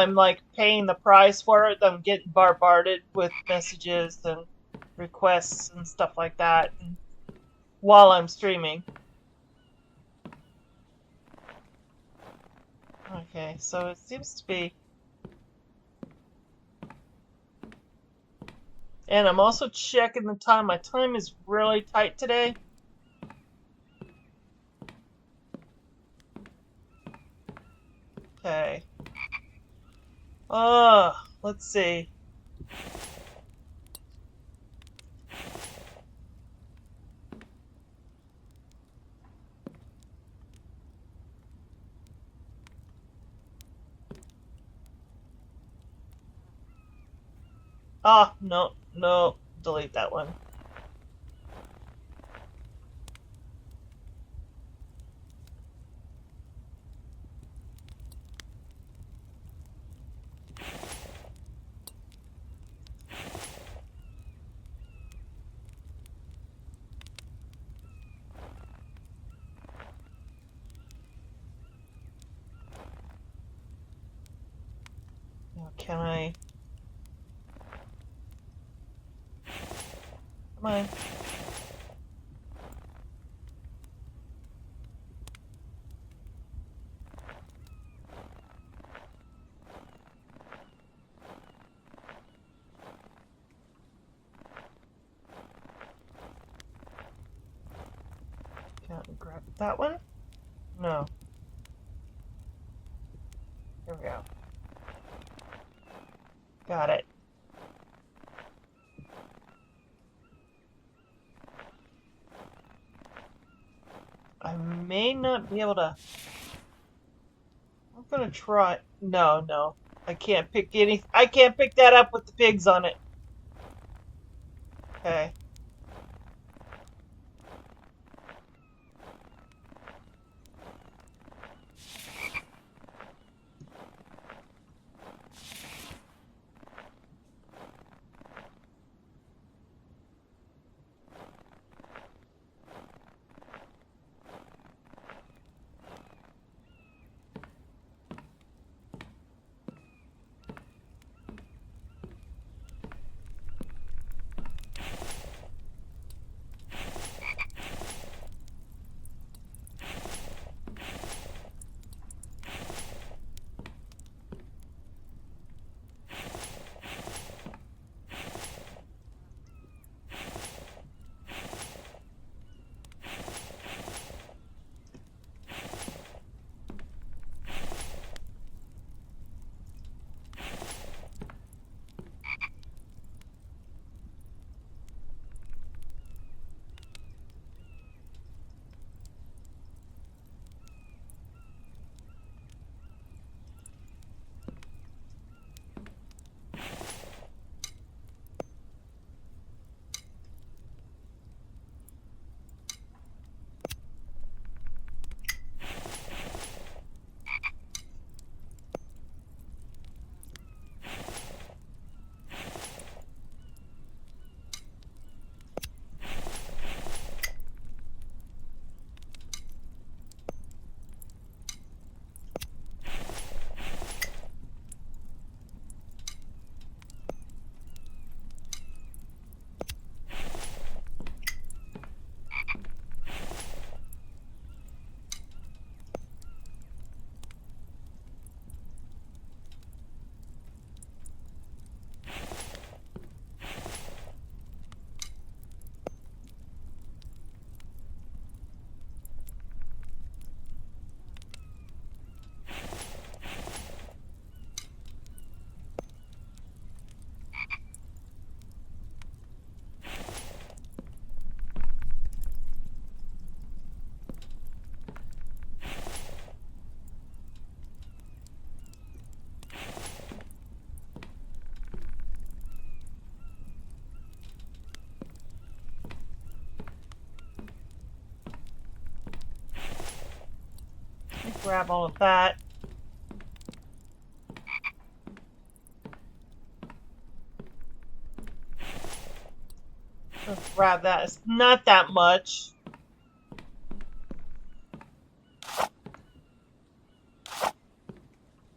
I'm like paying the price for it. I'm getting bombarded with messages and requests and stuff like that while I'm streaming. Okay, so it seems to be. And I'm also checking the time. My time is really tight today. Okay. Let's see. Oh, no, no. Delete that one. Now, can I... Come on. Can I grab that one? No. Here we go. Got it. I may not be able to... I'm gonna try... No, no. I can't pick any... I can't pick that up with the pigs on it. Okay. Grab all of that. Let's grab that. It's not that much.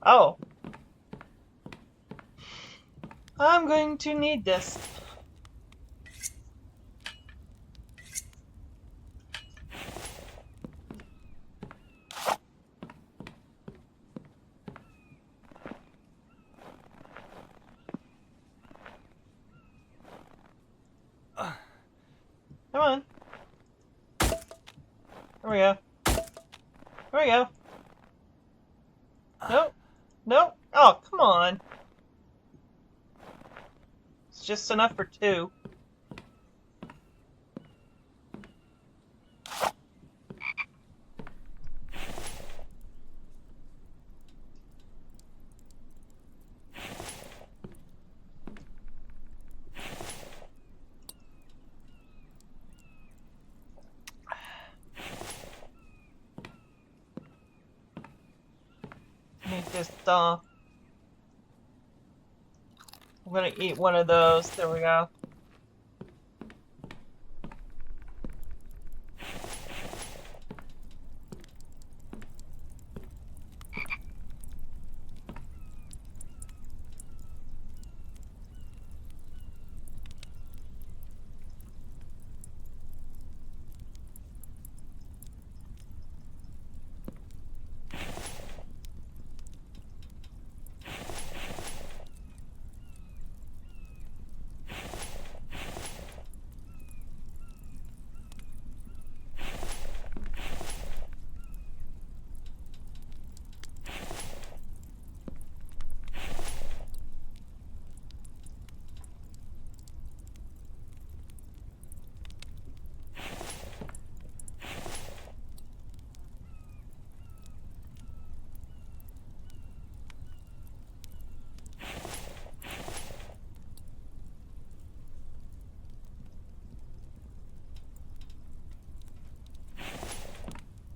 Oh. I'm going to need this. Come on. There we go. There we go. Nope. Nope. Oh, come on. It's just enough for two. just, I'm gonna eat one of those. There we go.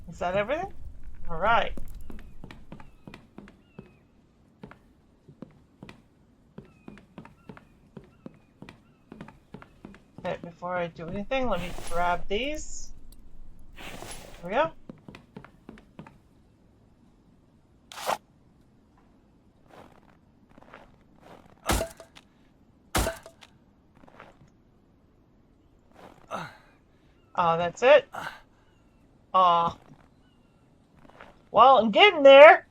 Is that everything? Alright. Okay, before I do anything, let me grab these. There we go. Oh, that's it? Aw. Well, I'm getting there.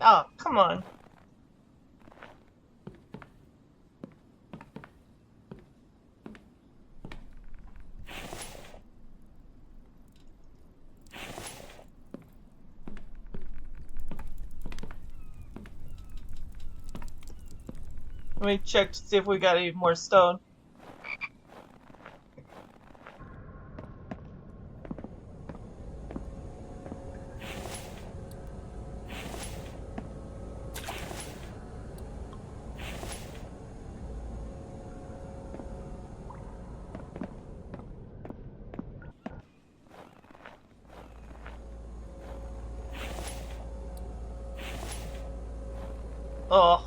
Oh, come on. Let me check to see if we got any more stone. Ugh.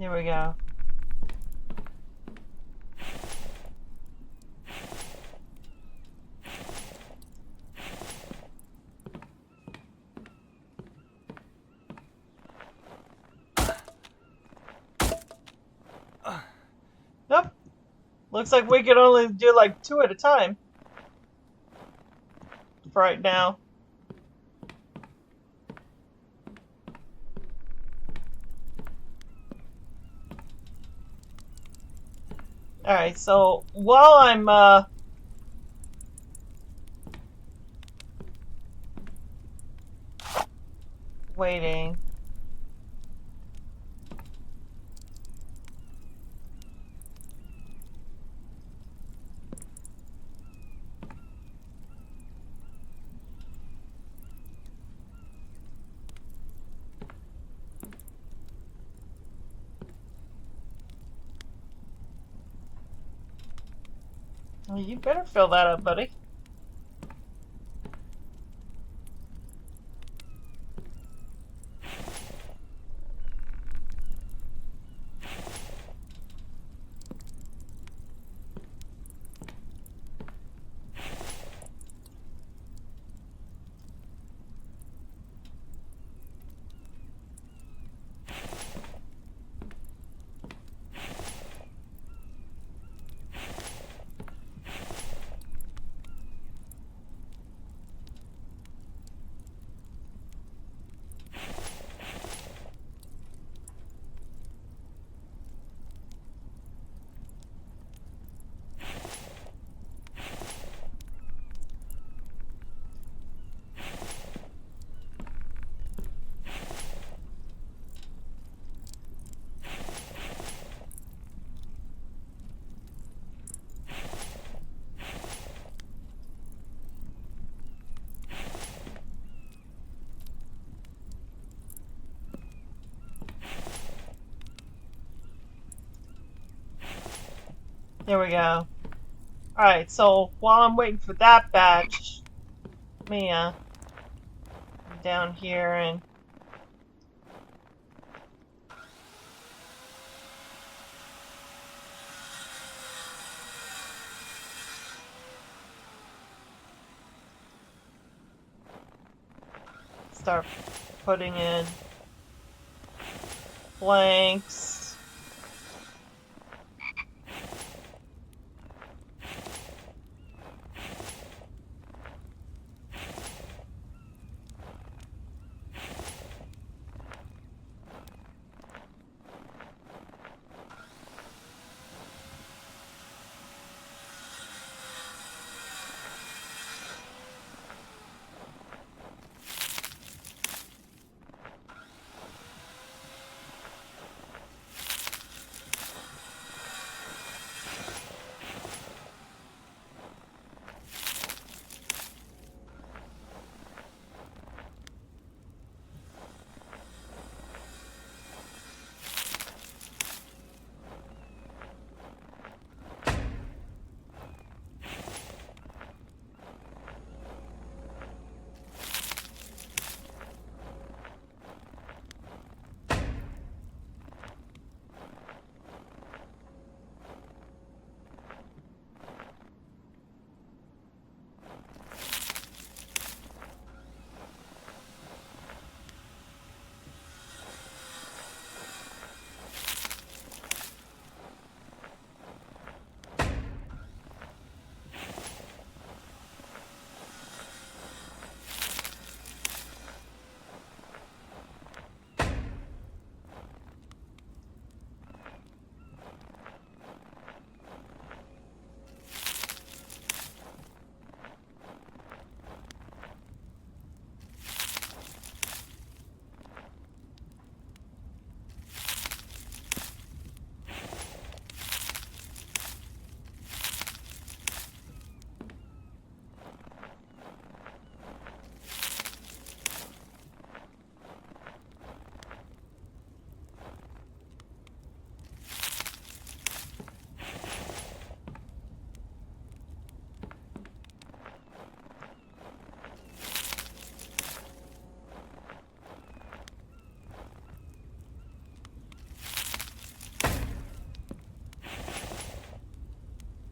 Here we go. Nope. Looks like we can only do like 2 at a time. For right now. Alright, so while I'm waiting. Well, you better fill that up, buddy. There we go. Alright, so while I'm waiting for that batch, let me down here and start putting in blanks.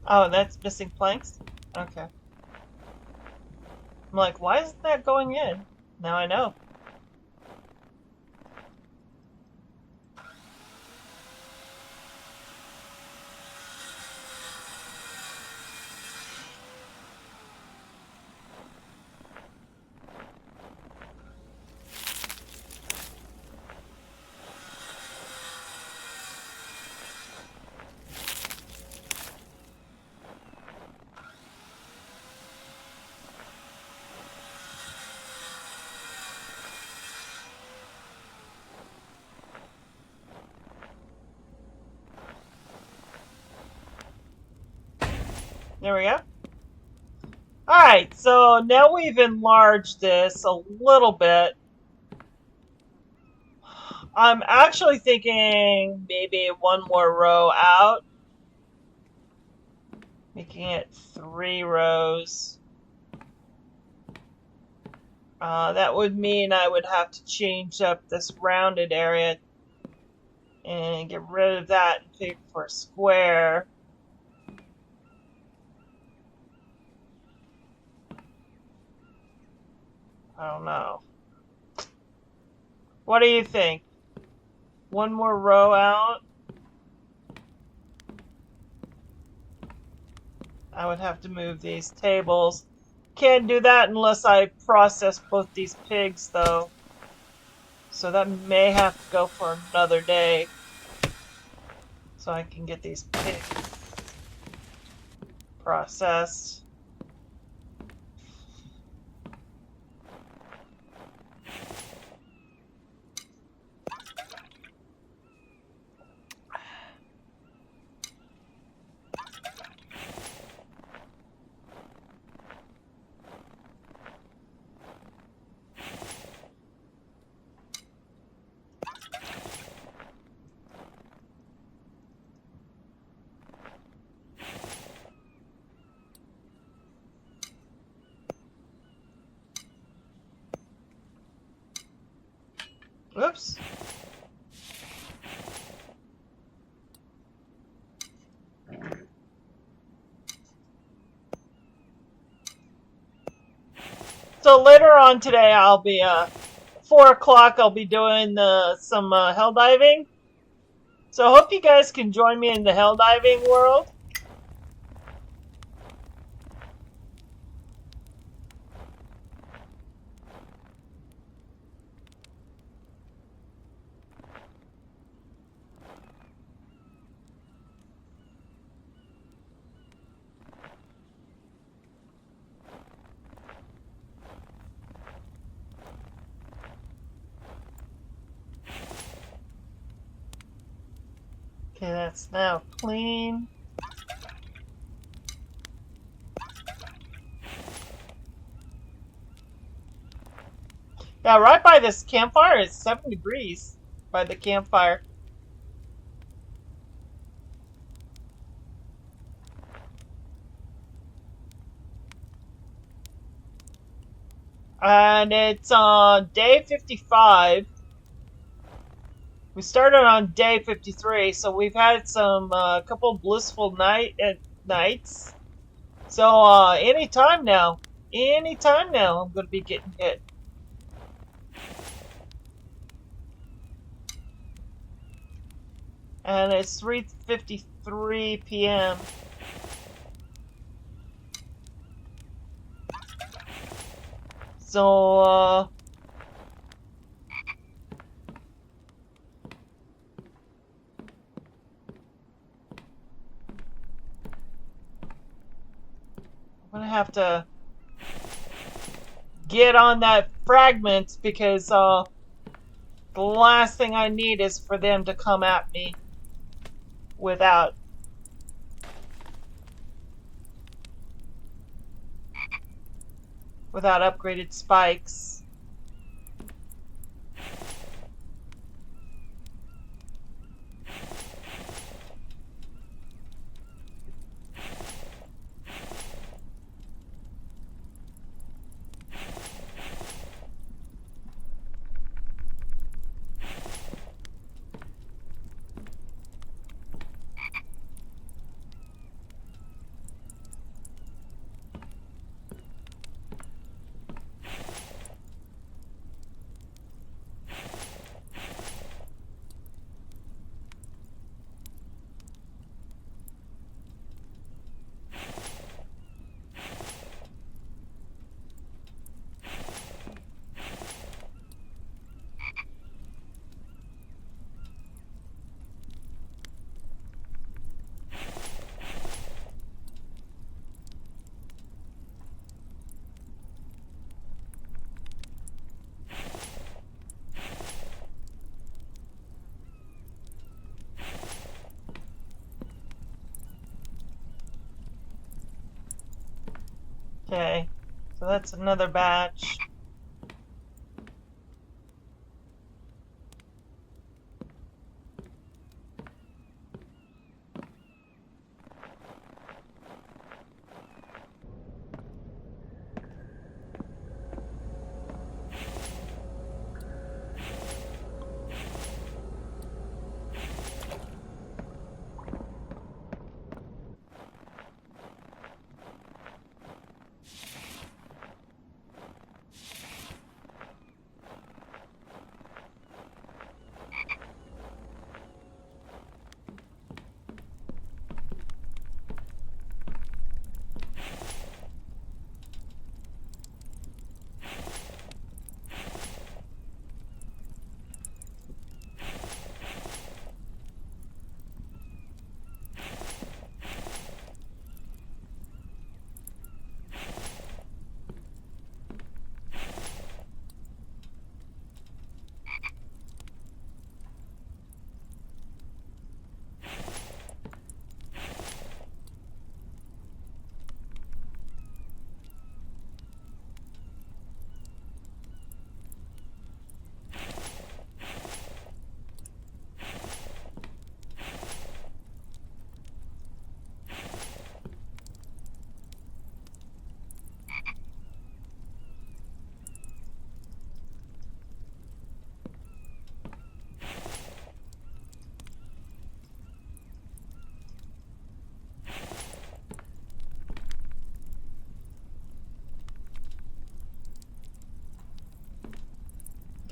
Oh, that's missing planks? Okay. I'm like, why isn't that going in? Now I know. There we go. Alright, so now we've enlarged this a little bit. I'm actually thinking maybe one more row out. Making it 3 rows. That would mean I would have to change up this rounded area and get rid of that and pick for a square. I don't know. What do you think? One more row out? I would have to move these tables. Can't do that unless I process both these pigs, though. So that may have to go for another day. So I can get these pigs processed. Oops. So later on today, I'll be 4 o'clock. I'll be doing some hell diving. So I hope you guys can join me in the hell diving world. Okay, that's now clean. Yeah, right by this campfire, it's 7 degrees by the campfire. And it's on day 55. We started on day 53, so we've had some couple blissful nights. So anytime now, I'm going to be getting hit. And it's 3:53 p.m. So I'm gonna have to get on that fragment because the last thing I need is for them to come at me without upgraded spikes. Okay, so that's another batch.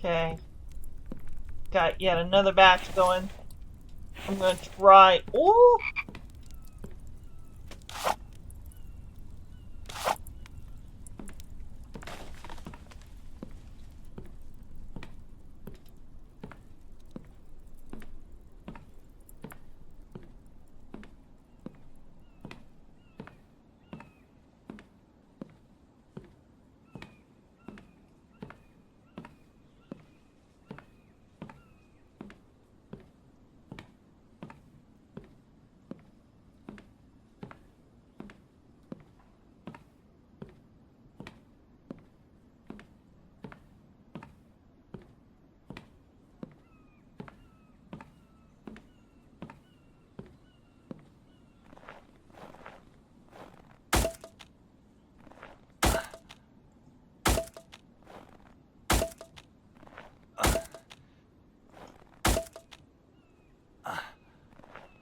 Okay. Got yet another batch going. I'm gonna try. Ooh!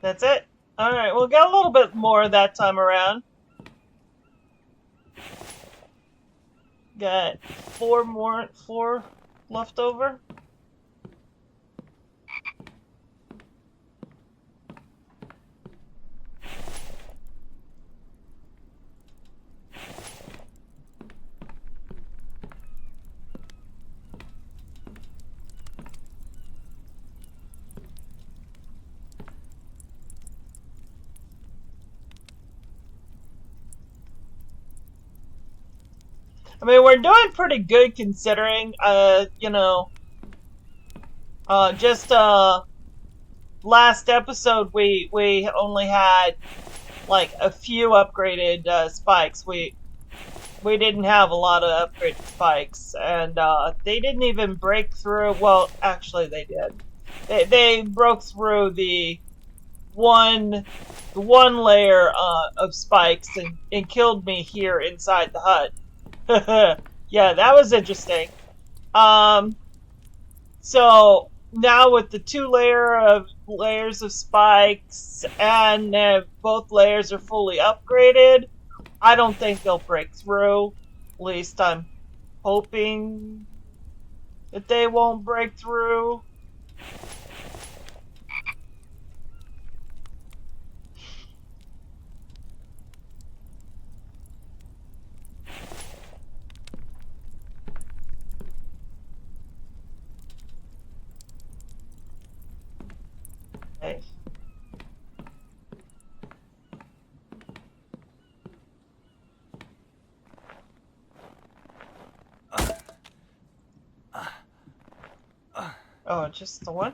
That's it? Alright, we'll get a little bit more that time around. Got four left over. I mean, we're doing pretty good considering, just, last episode we only had, like, a few upgraded, spikes. We didn't have a lot of upgraded spikes, and, they didn't even break through, well, actually they did. They broke through the one layer, of spikes and killed me here inside the hut. Yeah, that was interesting. So now with the layers of spikes and both layers are fully upgraded, I don't think they'll break through. At least I'm hoping that they won't break through. Okay. Oh, just the one?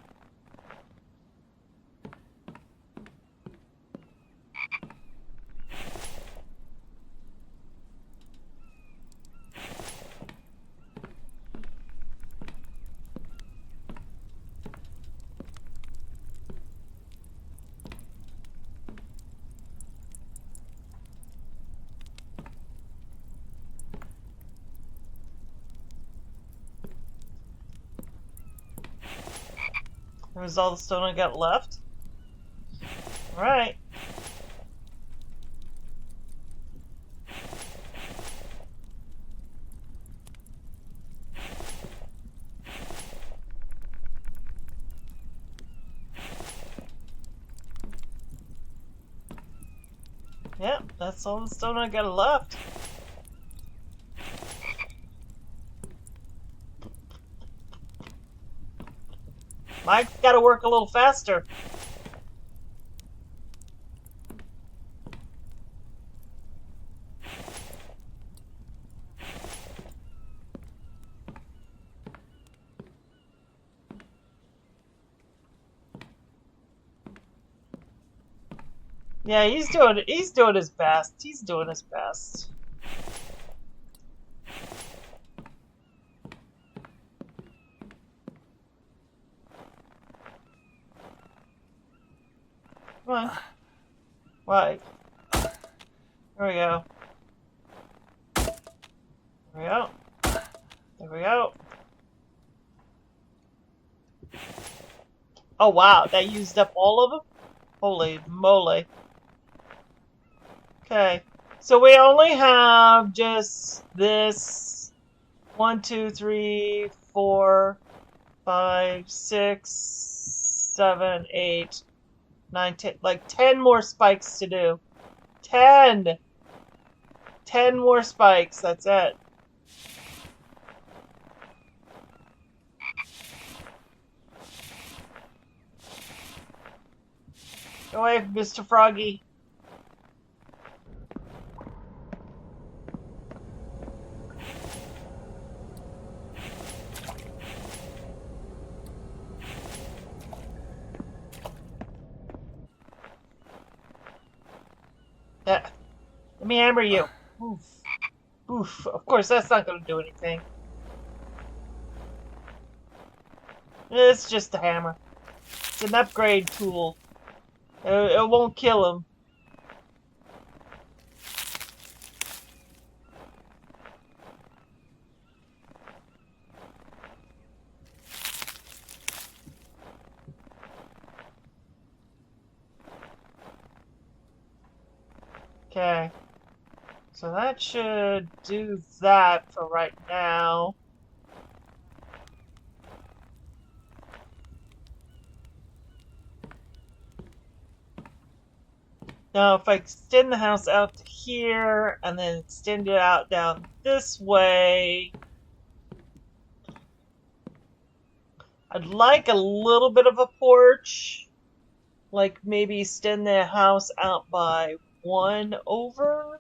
That was all the stone I got left. Alright. Yep, that's all the stone I got left. Mike's gotta work a little faster. Yeah, he's doing his best. He's doing his best. Come on. Right. There we go. There we go. There we go. Oh wow, that used up all of them? Holy moly. Okay. So we only have just this 1, 2, 3, 4, 5, 6, 7, 8, 9, 10, like 10 more spikes to do. 10! 10 more spikes, that's it. Go away, Mr. Froggy. Let me hammer you. Oof. Oof. Of course, that's not going to do anything. It's just a hammer. It's an upgrade tool. It won't kill him. Okay. So that should do that for right now. Now, if I extend the house out to here, and then extend it out down this way, I'd like a little bit of a porch. Like, maybe extend the house out by 1 over,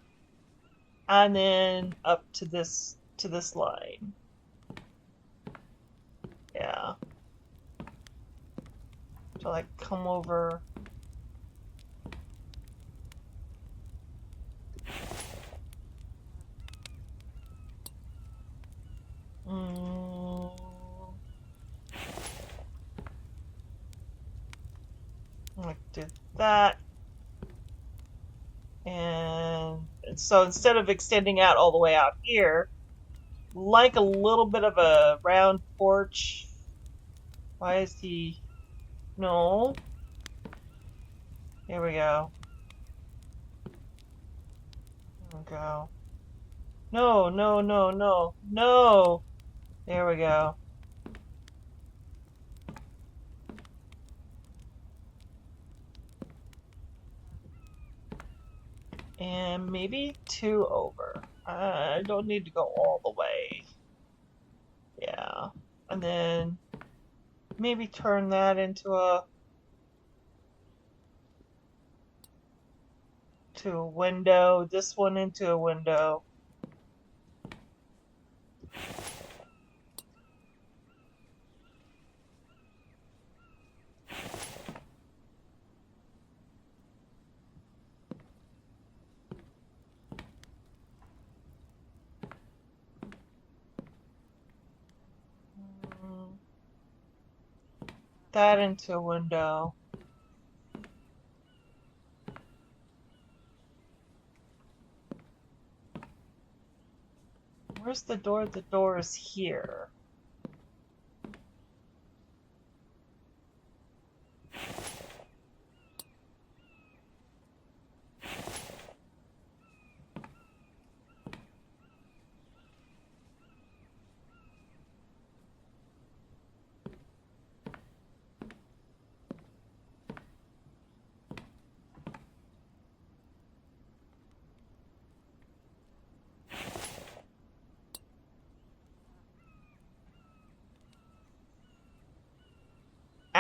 and then up to this line. Yeah. So, like, come over... Like did that, and so instead of extending out all the way out here, like a little bit of a round porch. Why is he? No. Here we go. Here we go. No, no, no, no, no. There we go. And maybe 2 over. I don't need to go all the way. Yeah. And then maybe turn that into a window. This one into a window. That into a window. Where's the door? The door is here.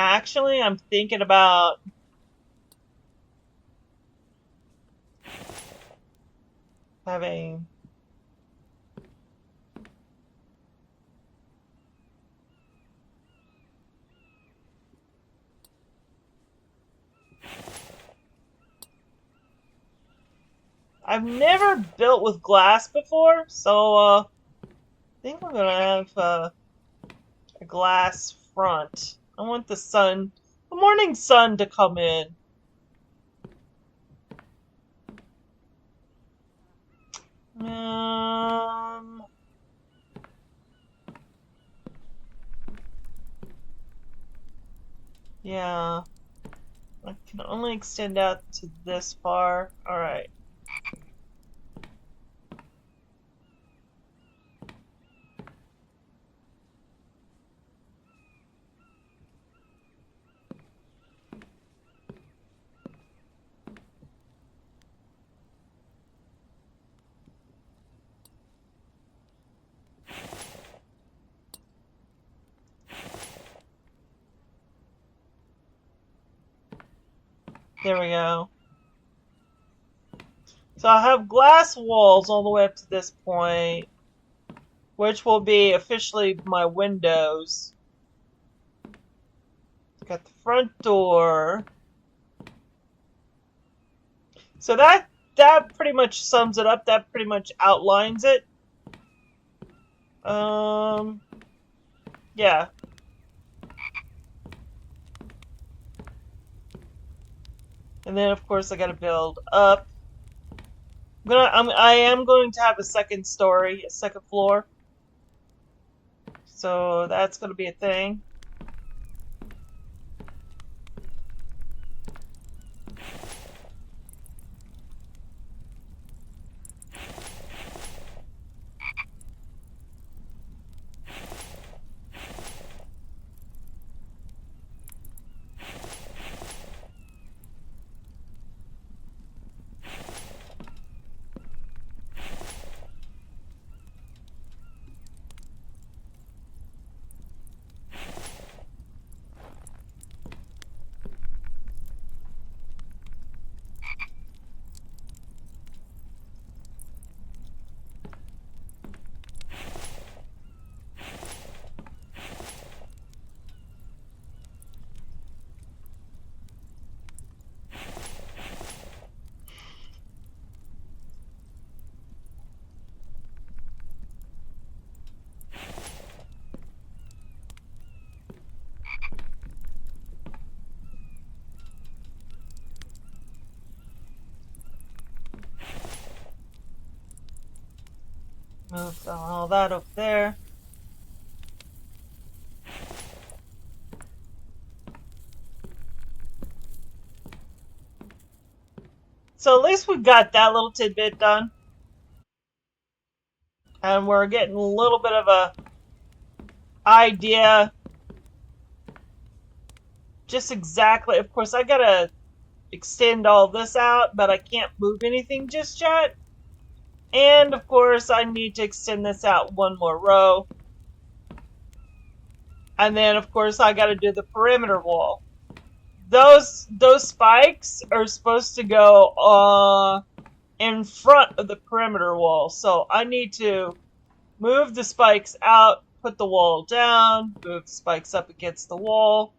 Actually, I'm thinking about having... I've never built with glass before, so I think I'm gonna have a glass front. I want the sun, the morning sun to come in. Yeah. I can only extend out to this far. Alright. There we go. So I have glass walls all the way up to this point, which will be officially my windows. Got the front door. So that pretty much sums it up. That pretty much outlines it. Yeah. And then of course I gotta build up. I am going to have a second story, a second floor. So that's gonna be a thing. Move all that up there. So at least we got that little tidbit done. And we're getting a little bit of a idea. Just exactly, of course I gotta extend all this out, but I can't move anything just yet. And of course I need to extend this out one more row. And then of course I gotta do the perimeter wall. Those spikes are supposed to go in front of the perimeter wall. So I need to move the spikes out, put the wall down, move the spikes up against the wall.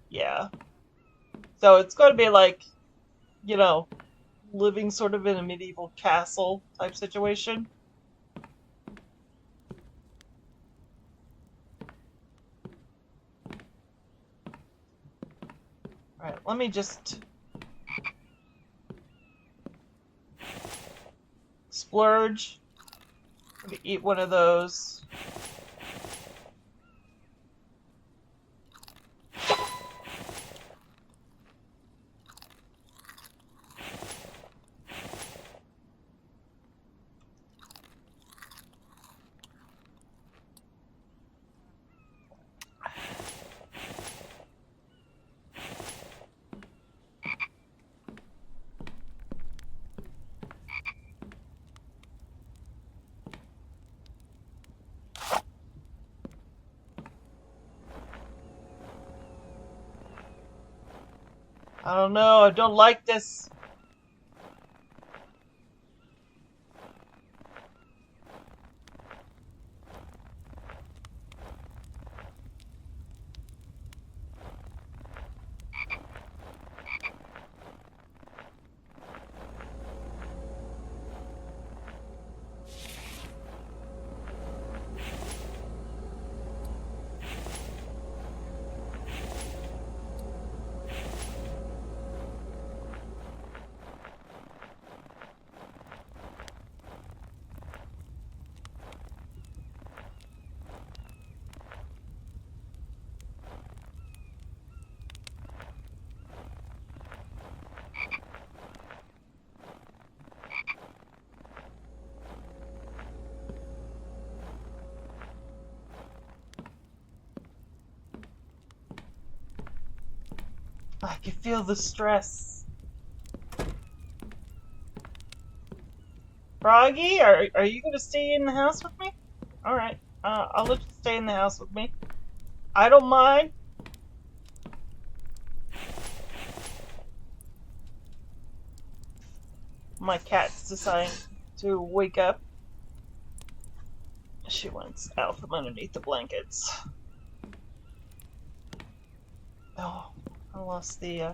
Yeah. So it's going to be like, you know, living sort of in a medieval castle type situation. Alright, let me just splurge. Let me eat one of those. I don't know, I don't like this. I can feel the stress. Froggy, are you gonna stay in the house with me? Alright, I'll let you stay in the house with me. I don't mind. My cat's deciding to wake up. She wants out from underneath the blankets. Oh, I lost the,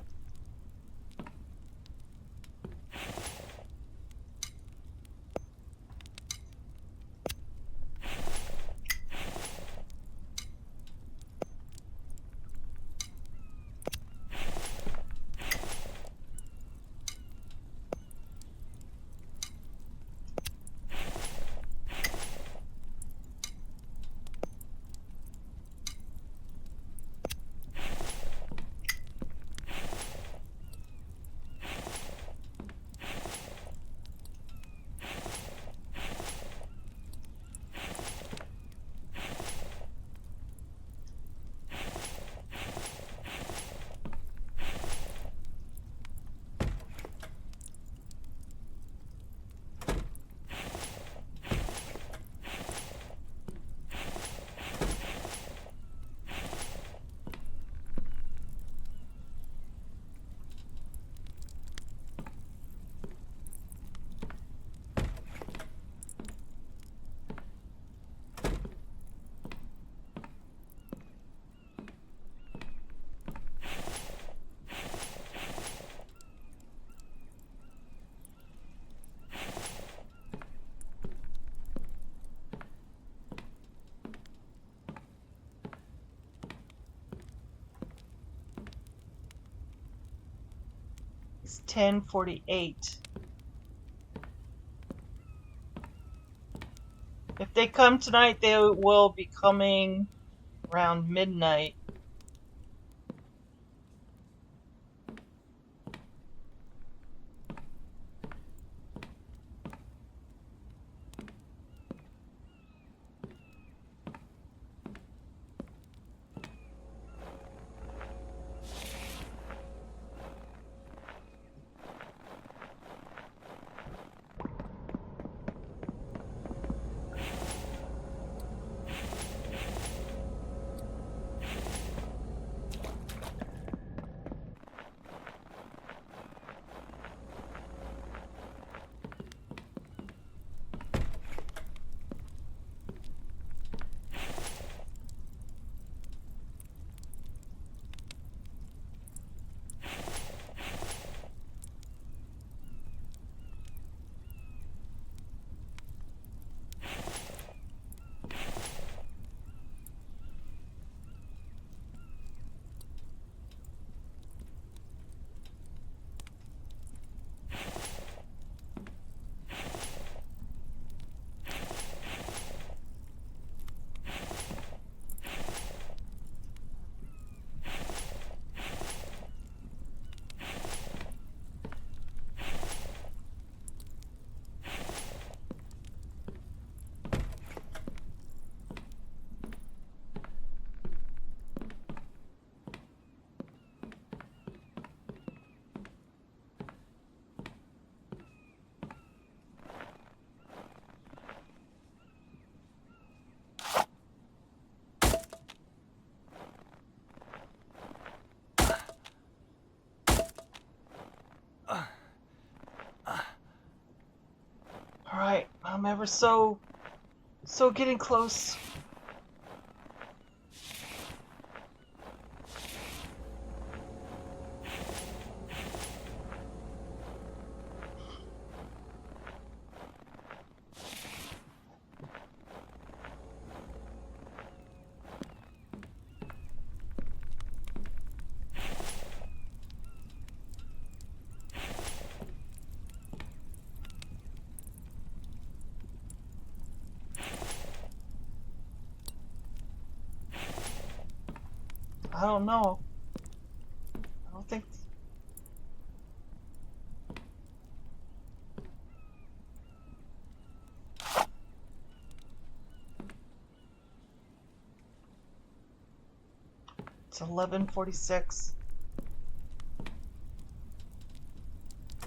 it's 10:48. If they come tonight, they will be coming around midnight. I'm ever so getting close. I don't know. I don't think... It's 11:46.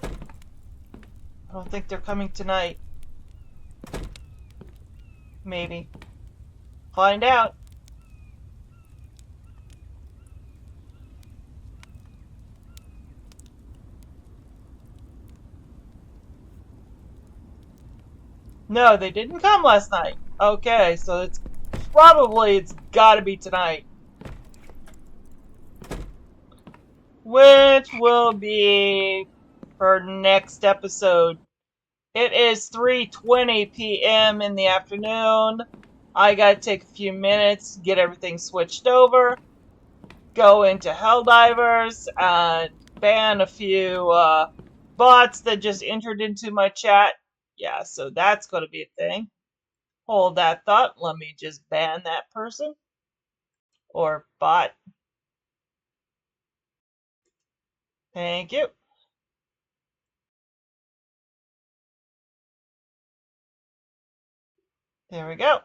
I don't think they're coming tonight. Maybe. Find out. No, they didn't come last night. Okay, so it's gotta be tonight. Which will be for next episode. It is 3:20 p.m. in the afternoon. I gotta take a few minutes, get everything switched over, go into Helldivers, and ban a few bots that just entered into my chat. Yeah, so that's going to be a thing. Hold that thought. Let me just ban that person. Or bot. Thank you. There we go.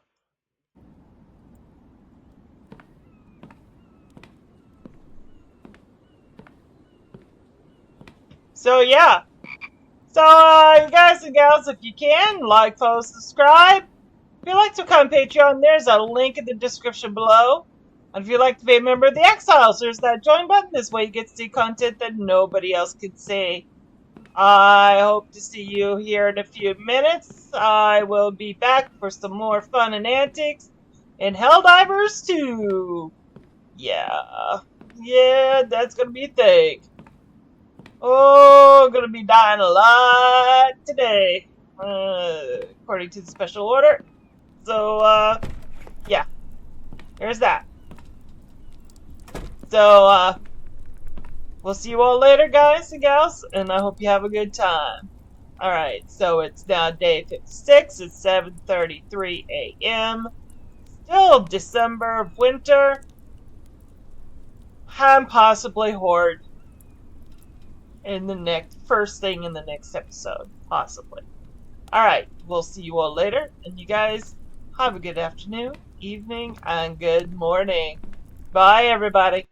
So yeah. So you guys and gals, if you can, like, follow, subscribe. If you'd like to become Patreon, there's a link in the description below. And if you'd like to be a member of the Exiles, there's that join button. This way you get to see content that nobody else can see. I hope to see you here in a few minutes. I will be back for some more fun and antics in Helldivers 2. Yeah, that's gonna be a thing. Oh, gonna be dying a lot today, according to the special order. So, yeah, there's that. So, we'll see you all later, guys and gals, and I hope you have a good time. Alright, so it's now day 56, it's 7:33 a.m. Still December of winter. And possibly Horde in the first thing in the next episode. Possibly. Alright, we'll see you all later, and you guys have a good afternoon, evening, and good morning. Bye, everybody.